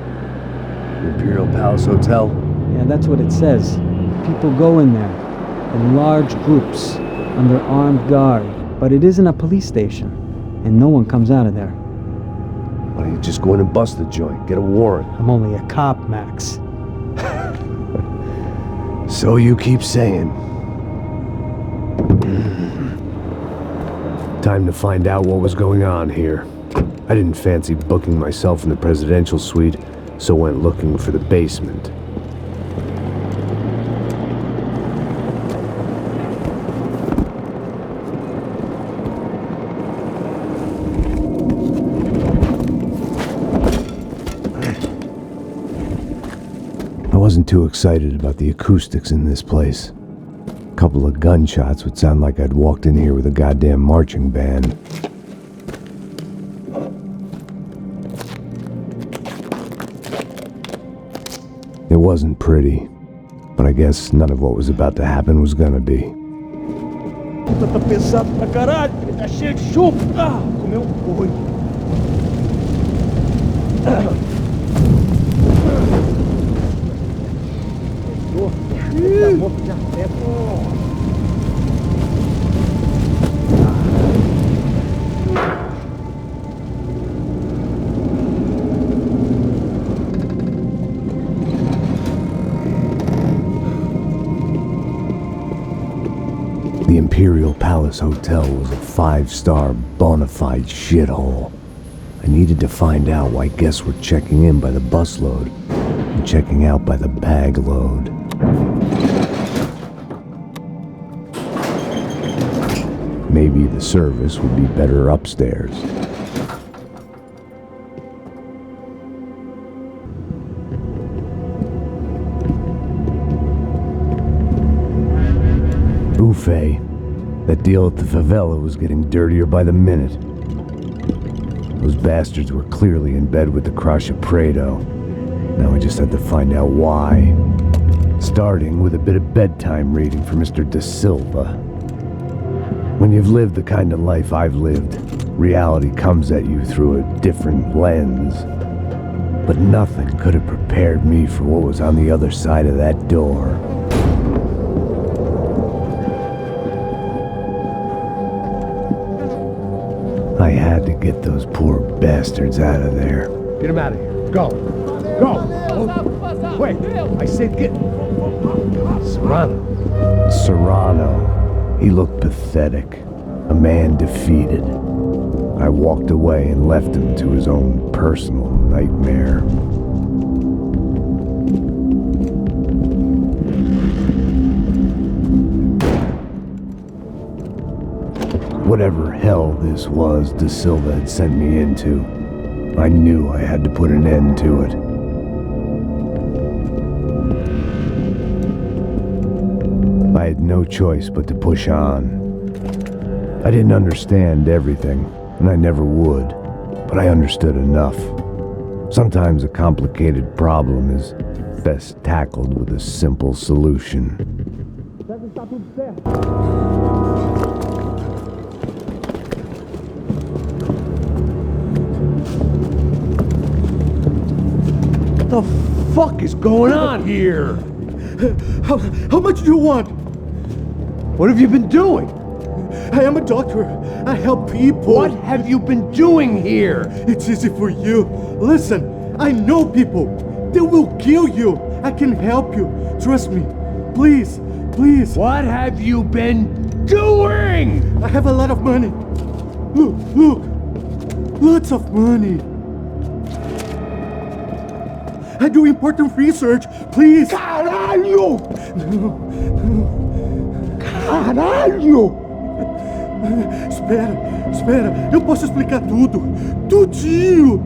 Imperial Palace Hotel? Yeah, that's what it says. People go in there in large groups under armed guard. But it isn't a police station, and no one comes out of there. Why don't you just go in and bust the joint? Get a warrant. I'm only a cop, Max. So you keep saying. Time to find out what was going on here. I didn't fancy booking myself in the presidential suite, so went looking for the basement. I wasn't too excited about the acoustics in this place. A couple of gunshots would sound like I'd walked in here with a goddamn marching band. It wasn't pretty, but I guess none of what was about to happen was gonna be. Puta, tá pesado pra caralho, ele tá cheio de chumbo. Ah, comeu um boi. The Imperial Palace Hotel was a 5-star bona fide shithole. I needed to find out why guests were checking in by the busload and checking out by the bag load. Maybe the service would be better upstairs. Buffet. That deal at the favela was getting dirtier by the minute. Those bastards were clearly in bed with the Caixa Preto. Now I just had to find out why. Starting with a bit of bedtime reading for Mr. Da Silva. When you've lived the kind of life I've lived, reality comes at you through a different lens. But nothing could have prepared me for what was on the other side of that door. I had to get those poor bastards out of there. Get him out of here. Go. Go. Wait, I said get... Serrano. Serrano. He looked pathetic. A man defeated. I walked away and left him to his own personal nightmare. Whatever hell this was De Silva had sent me into, I knew I had to put an end to it. I had no choice but to push on. I didn't understand everything, and I never would, but I understood enough. Sometimes a complicated problem is best tackled with a simple solution. What the fuck is going on here? How much do you want? What have you been doing? I am a doctor. I help people. What have you been doing here? It's easy for you. Listen, I know people. They will kill you. I can help you. Trust me. Please, please. What have you been doing? I have a lot of money. Look, look. Lots of money. I do important research. Please. Caralho! Caralho! Espera, eu posso explicar tudo. Tudinho!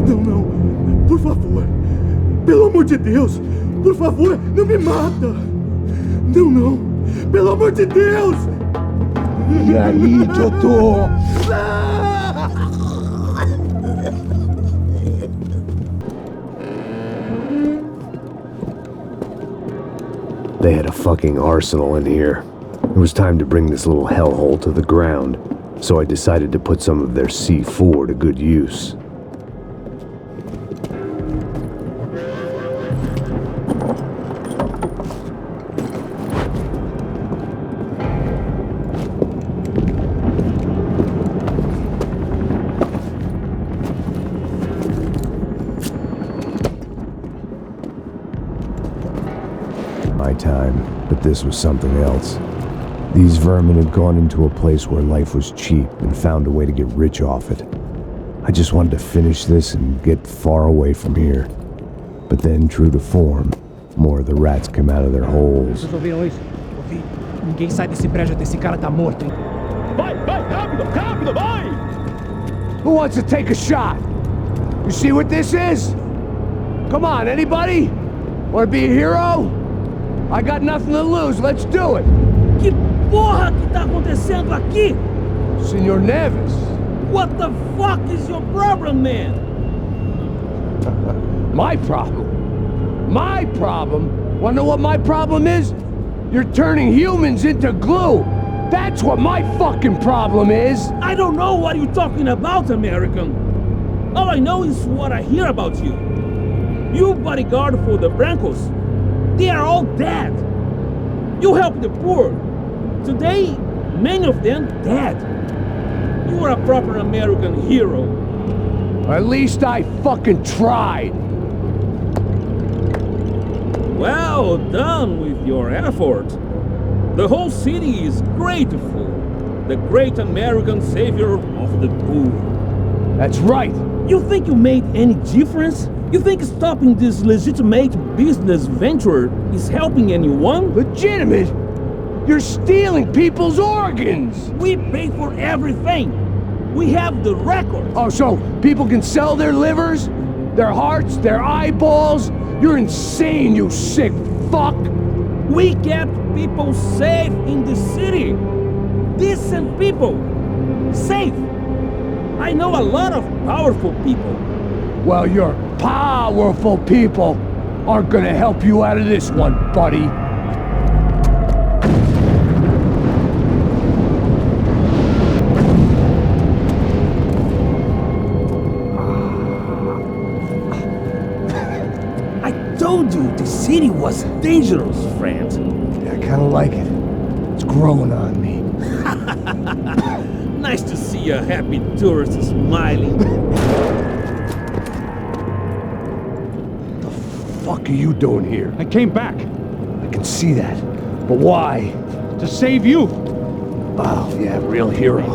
Não, por favor. Pelo amor de Deus, por favor, não me mata. Não, pelo amor de Deus! E aí, doutor? They had a fucking arsenal in here. It was time to bring this little hellhole to the ground, so I decided to put some of their C4 to good use. My time, but this was something else. These vermin had gone into a place where life was cheap and found a way to get rich off it. I just wanted to finish this and get far away from here. But then, true to form, more of the rats came out of their holes. Vocês ouviram isso? Ouvi. Ninguém sai desse prédio até esse cara tá morto, hein? Vai, rápido, vai! Who wants to take a shot? You see what this is? Come on, anybody? Want to be a hero? I got nothing to lose, let's do it! Que porra que tá acontecendo aqui? Senor Neves. What the fuck is your problem, man? My problem? My problem? Wanna know what my problem is? You're turning humans into glue! That's what my fucking problem is! I don't know what you're talking about, American. All I know is what I hear about you. You bodyguard for the Brancos. They are all dead. You help the poor. Today, many of them dead. You are a proper American hero. At least I fucking tried. Well done with your effort. The whole city is grateful. The great American savior of the poor. That's right. You think you made any difference? You think stopping this legitimate business venture is helping anyone? Legitimate? You're stealing people's organs! We pay for everything! We have the record! Oh, so people can sell their livers? Their hearts? Their eyeballs? You're insane, you sick fuck! We kept people safe in the city! Decent people! Safe! I know a lot of powerful people. Well, your powerful people aren't gonna help you out of this one, buddy. I told you the city was dangerous, friend. Yeah, I kinda like it. It's growing on me. Nice to see a happy tourist smiling. The fuck are you doing here? I came back I can see that. But why? to save you. Oh, yeah, real hero.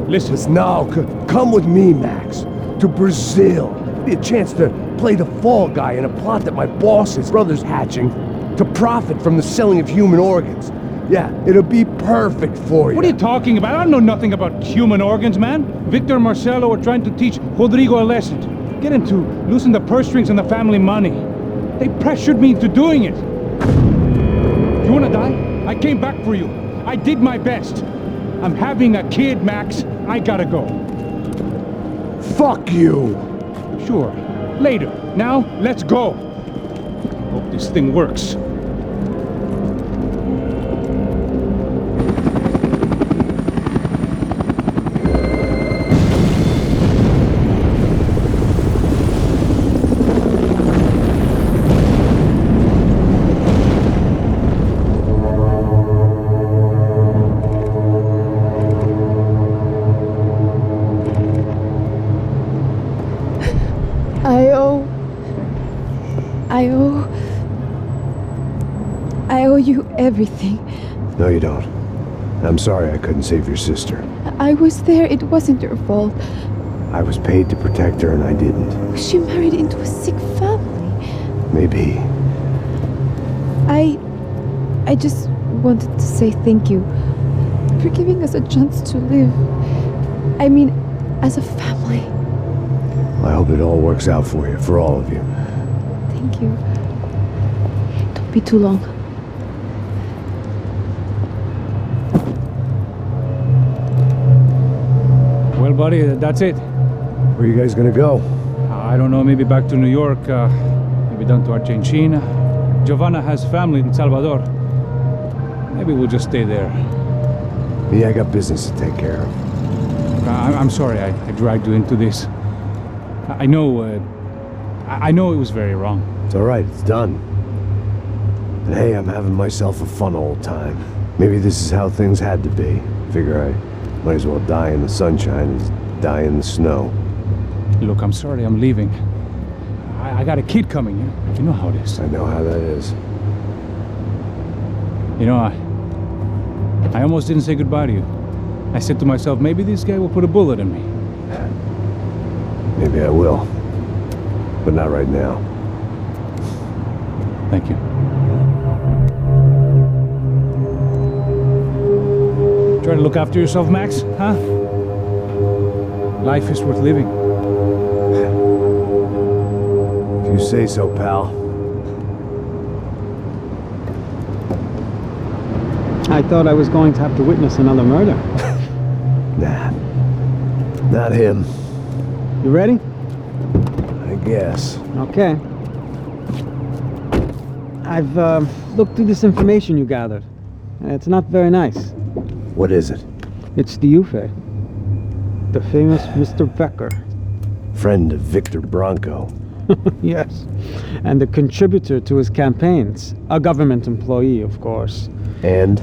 Listen. Now, come with me, Max. To Brazil. Be a chance to play the fall guy in a plot that my boss's brother's hatching to profit from the selling of human organs. Yeah, it'll be perfect for you. What are you talking about? I know nothing about human organs, man. Victor and Marcelo are trying to teach Rodrigo a lesson. Get him to loosen the purse strings and the family money. They pressured me into doing it. You wanna die? I came back for you. I did my best. I'm having a kid, Max. I gotta go. Fuck you! Sure. Later. Now, let's go. Hope this thing works. I owe you everything. No, you don't. I'm sorry I couldn't save your sister. I was there. It wasn't your fault. I was paid to protect her and I didn't. She married into a sick family. Maybe. I just wanted to say thank you for giving us a chance to live. I mean, as a family. I hope it all works out for you, for all of you. Thank you. Don't be too long. Well, buddy, that's it. Where are you guys gonna go? I don't know, maybe back to New York, maybe down to Argentina. Giovanna has family in Salvador. Maybe we'll just stay there. Me, I got business to take care of. I'm sorry I dragged you into this. I know it was very wrong. It's all right, it's done. And hey, I'm having myself a fun old time. Maybe this is how things had to be. Figure I might as well die in the sunshine as die in the snow. Look, I'm sorry I'm leaving. I got a kid coming. You know how it is. I know how that is. You know, I almost didn't say goodbye to you. I said to myself, maybe this guy will put a bullet in me. Maybe I will. But not right now. Thank you. Try to look after yourself, Max, huh? Life is worth living. If you say so, pal. I thought I was going to have to witness another murder. Nah. Not him. You ready? I guess. Okay. I've looked through this information you gathered. It's not very nice. What is it? It's the UFE. The famous Mr. Becker. Friend of Victor Bronco. Yes. And a contributor to his campaigns. A government employee, of course. And?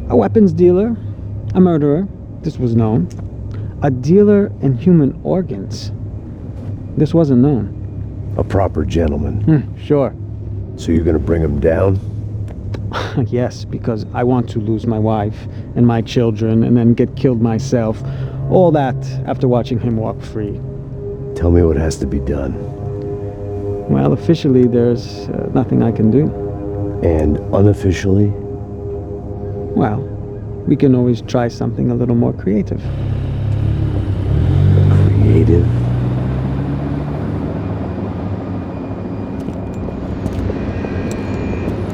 A weapons dealer. A murderer. This was known. A dealer in human organs. This wasn't known. A proper gentleman. Sure. So you're gonna bring him down? Yes, because I want to lose my wife and my children and then get killed myself. All that after watching him walk free. Tell me what has to be done. Well, officially there's nothing I can do. And unofficially? Well, we can always try something a little more creative. Creative?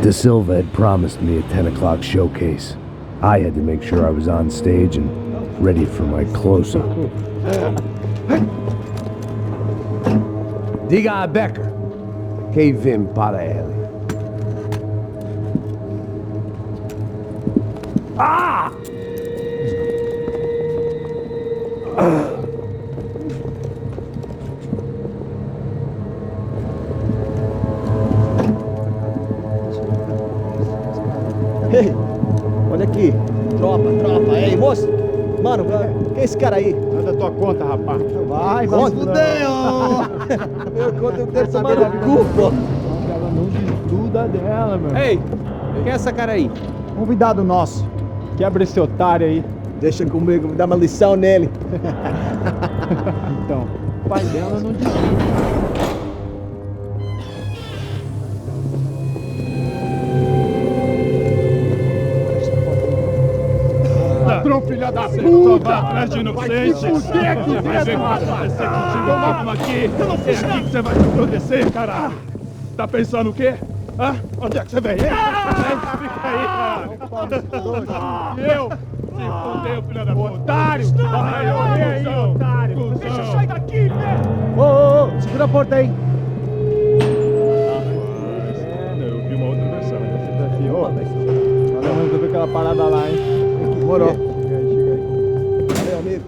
De Silva had promised me a 10 o'clock showcase. I had to make sure I was on stage and ready for my close-up. Diga a Becker que vim para ele. Ah! Hey, olha aqui. Tropa, ei, Mano, quem é esse cara aí? Manda tua conta, rapaz. Vai fudeu! Eu conto o texto tomando cu, pô. Ela não desgruda dela, meu. Ei, quem é essa cara aí? Convidado nosso. Quebra esse otário aí. Deixa comigo, me dá uma lição nele. Então, o pai dela não desgruda. Ladrão, filha da puta! Atrás de inocentes! Vai ver o que vai acontecer contigo mesmo aqui! É aqui que você vai se acontecer, caralho! Tá pensando o quê? Hã? Onde é que você vem? Fica aí, caralho! Eu? Se fodeu, filha da puta! Otário! Vai aí, otário! Deixa eu sair daqui, né? Ô, segura a porta aí. Eu vi uma outra versão. Valeu, mano, pra ver aquela parada lá, hein? Demorou. Chega aí. Valeu, amigo.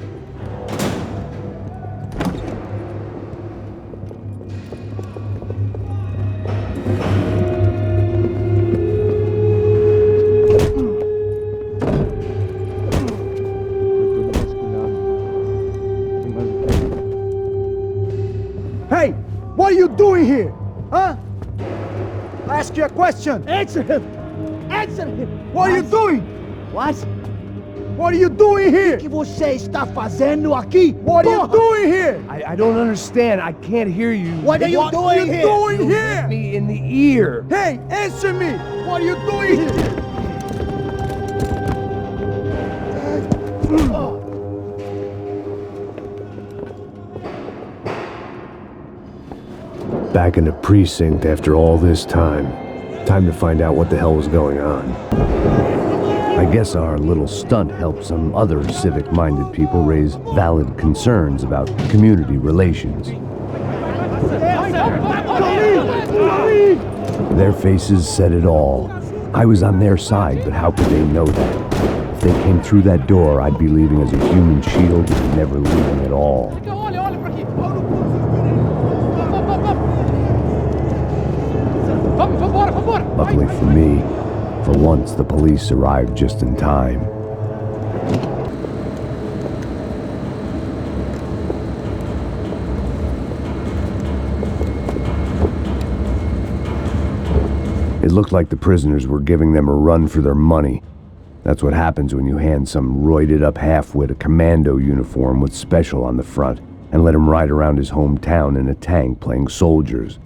Hey, what are you doing here? Huh? I ask you a question. Answer him. Answer him. What are you doing? What? What are you doing here? O que você está fazendo aqui? What are you doing here? I don't understand. I can't hear you. What are you doing here? Doing here? Hit me in the ear. Hey, answer me. What are you doing here? Back in the precinct after all this time. Time to find out what the hell was going on. I guess our little stunt helped some other civic-minded people raise valid concerns about community relations. Their faces said it all. I was on their side, but how could they know that? If they came through that door, I'd be leaving as a human shield and never leaving at all. Luckily for me, for once the police arrived just in time. It looked like the prisoners were giving them a run for their money. That's what happens when you hand some roided-up half-wit a commando uniform with special on the front and let him ride around his hometown in a tank playing soldiers.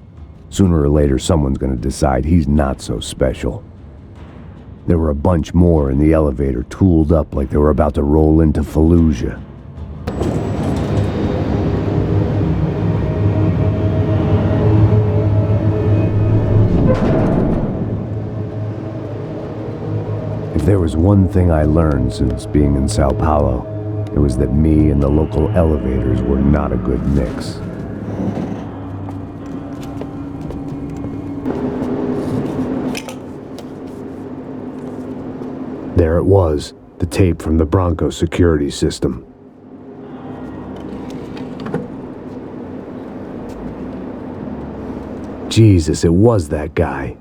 Sooner or later, someone's gonna decide he's not so special. There were a bunch more in the elevator, tooled up like they were about to roll into Fallujah. If there was one thing I learned since being in São Paulo, it was that me and the local elevators were not a good mix. There it was, the tape from the Bronco security system. Jesus, it was that guy.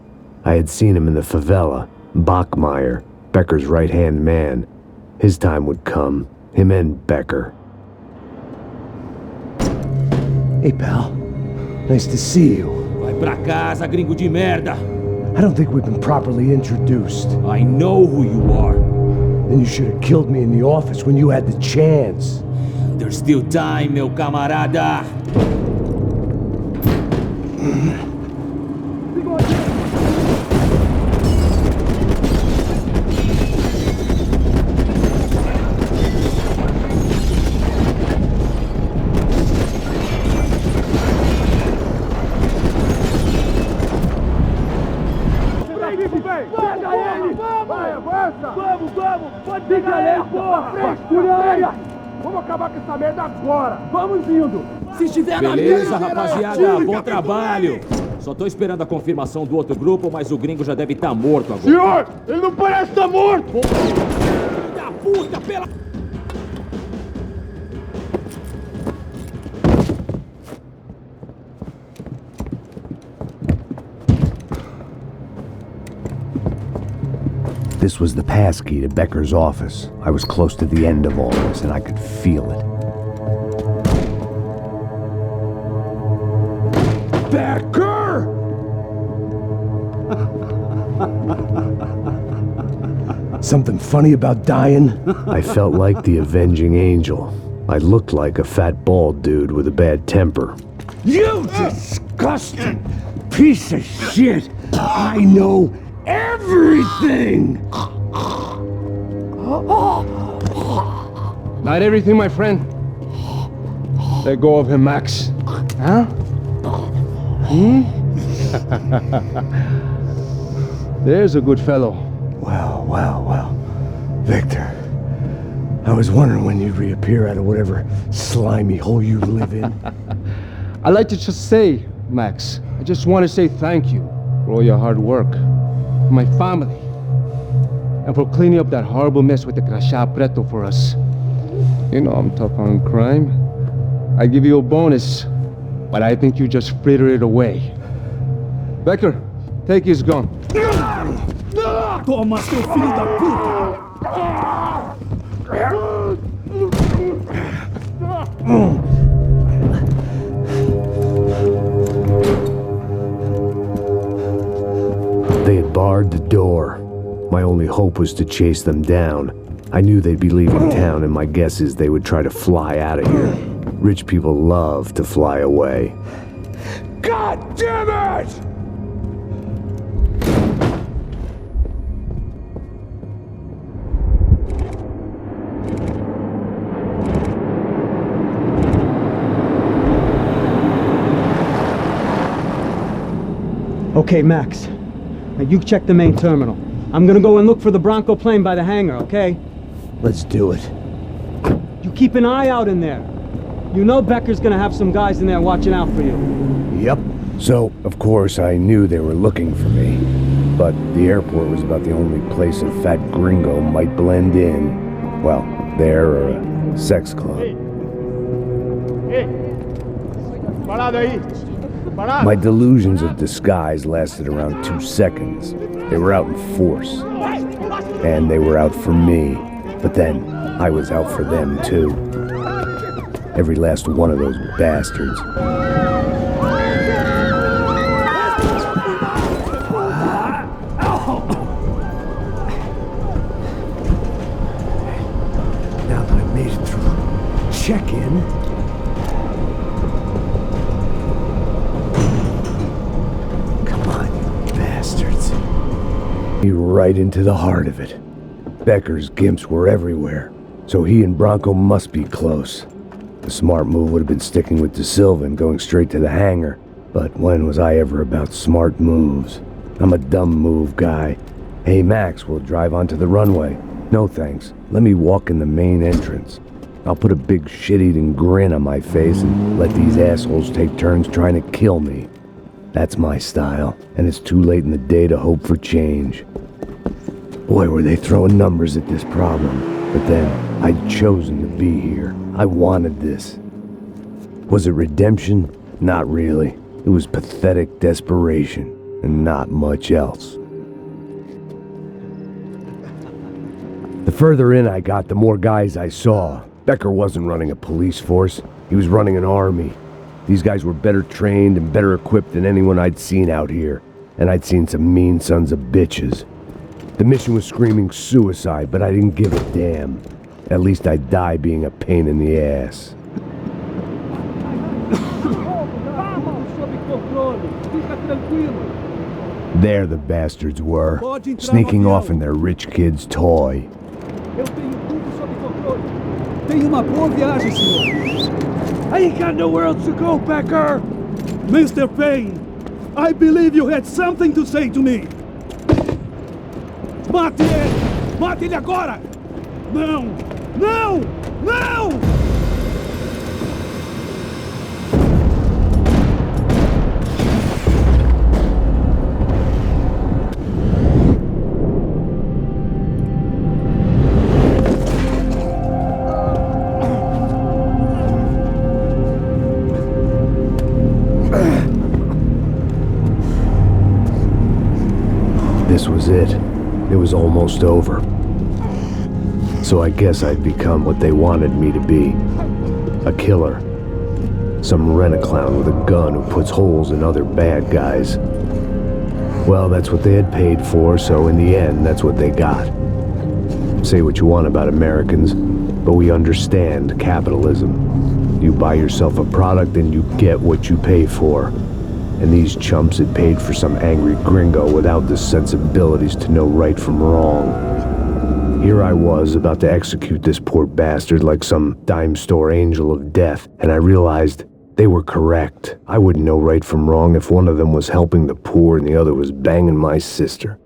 I had seen him in the favela, Bachmeyer, Becker's right-hand man. His time would come, him and Becker. Hey, pal. Nice to see you. Vai pra casa, gringo de merda. I don't think we've been properly introduced. I know who you are. Then you should have killed me in the office when you had the chance. There's still time, meu camarada. Pode pegar ele, porra! Vamos acabar com essa merda agora! Vamos indo! Se estiver na Beleza, rapaziada, bom trabalho! Só tô esperando a confirmação do outro grupo, mas o gringo já deve estar morto agora. Senhor, ele não parece estar morto! Filho da puta, pela... This was the passkey to Becker's office. I was close to the end of all this, and I could feel it. Becker! Something funny about dying? I felt like the avenging angel. I looked like a fat bald dude with a bad temper. You disgusting piece of shit! I know everything! Not everything, my friend. Let go of him, Max. Huh? There's a good fellow. Well, well, well. Victor, I was wondering when you'd reappear out of whatever slimy hole you live in. I'd like to just say, Max, I just want to say thank you for all your hard work, for my family, and for cleaning up that horrible mess with the crachá preto for us. You know I'm tough on crime. I give you a bonus, but I think you just fritter it away. Becker, take his gun. Toma, seu filho da puta! They had barred the door. My only hope was to chase them down. I knew they'd be leaving town, and my guess is they would try to fly out of here. Rich people love to fly away. God damn it! Okay, Max. Now you check the main terminal. I'm gonna go and look for the Bronco plane by the hangar, okay? Let's do it. You keep an eye out in there. You know Becker's gonna have some guys in there watching out for you. Yep. So, of course, I knew they were looking for me. But the airport was about the only place a fat gringo might blend in. Well, there or a sex club. My delusions of disguise lasted around 2 seconds. They were out in force. And they were out for me. But then, I was out for them too. Every last one of those bastards. Now that I made it through check-in, right into the heart of it. Becker's gimps were everywhere, so he and Bronco must be close. The smart move would have been sticking with De Silva and going straight to the hangar, but when was I ever about smart moves? I'm a dumb move guy. Hey Max, we'll drive onto the runway. No thanks, let me walk in the main entrance. I'll put a big shit-eating grin on my face and let these assholes take turns trying to kill me. That's my style, and it's too late in the day to hope for change. Boy, were they throwing numbers at this problem. But then, I'd chosen to be here. I wanted this. Was it redemption? Not really. It was pathetic desperation, and not much else. The further in I got, the more guys I saw. Becker wasn't running a police force. He was running an army. These guys were better trained and better equipped than anyone I'd seen out here. And I'd seen some mean sons of bitches. The mission was screaming suicide, but I didn't give a damn. At least I'd die being a pain in the ass. There the bastards were, sneaking off in their rich kid's toy. Tenha uma boa viagem, senhor. I ain't got nowhere else to go, Becker. Mr. Payne, I believe you had something to say to me. Mate ele! Mate ele agora! Não! Não! Não! This was it. It was almost over. So I guess I'd become what they wanted me to be. A killer. Some rent-a-clown with a gun who puts holes in other bad guys. Well, that's what they had paid for, so in the end, that's what they got. Say what you want about Americans, but we understand capitalism. You buy yourself a product and you get what you pay for. And these chumps had paid for some angry gringo without the sensibilities to know right from wrong. Here I was about to execute this poor bastard like some dime store angel of death, and I realized they were correct. I wouldn't know right from wrong if one of them was helping the poor and the other was banging my sister.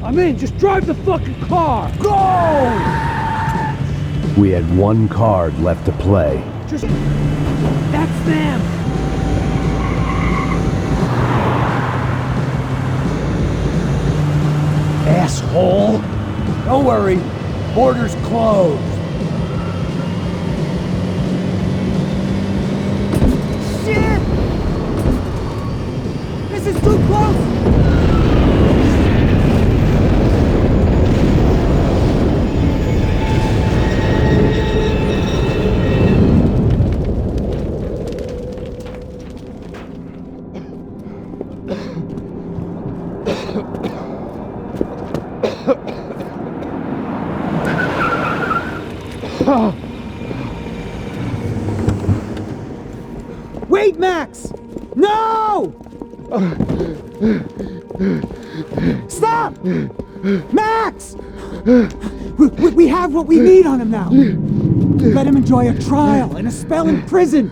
I'm in, just drive the fucking car! Go! We had one card left to play. Just... That's them! Asshole! Don't worry, border's closed. Shit! This is too close! Wait, Max! No! Stop! Max! We have what we need on him now. Let him enjoy a trial and a spell in prison.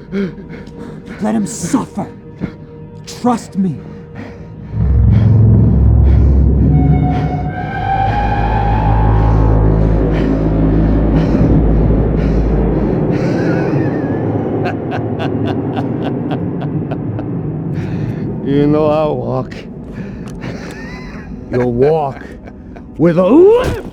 Let him suffer. Trust me. You know I'll walk. You'll walk with a lift!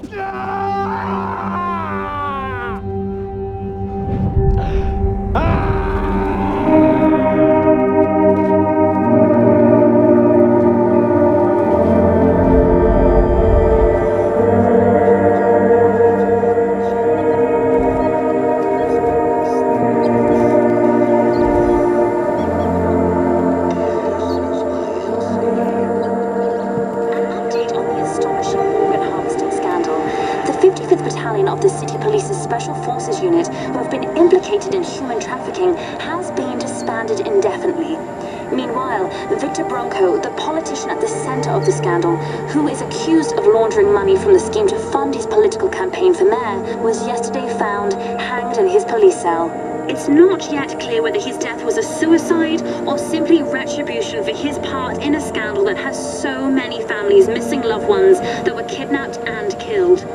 Of the City Police's Special Forces unit who have been implicated in human trafficking has been disbanded indefinitely. Meanwhile, Victor Bronco, the politician at the center of the scandal, who is accused of laundering money from the scheme to fund his political campaign for mayor, was yesterday found hanged in his police cell. It's not yet clear whether his death was a suicide or simply retribution for his part in a scandal that has so many families missing loved ones that were kidnapped and killed.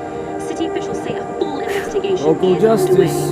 City officials say a full investigation Local is justice. underway.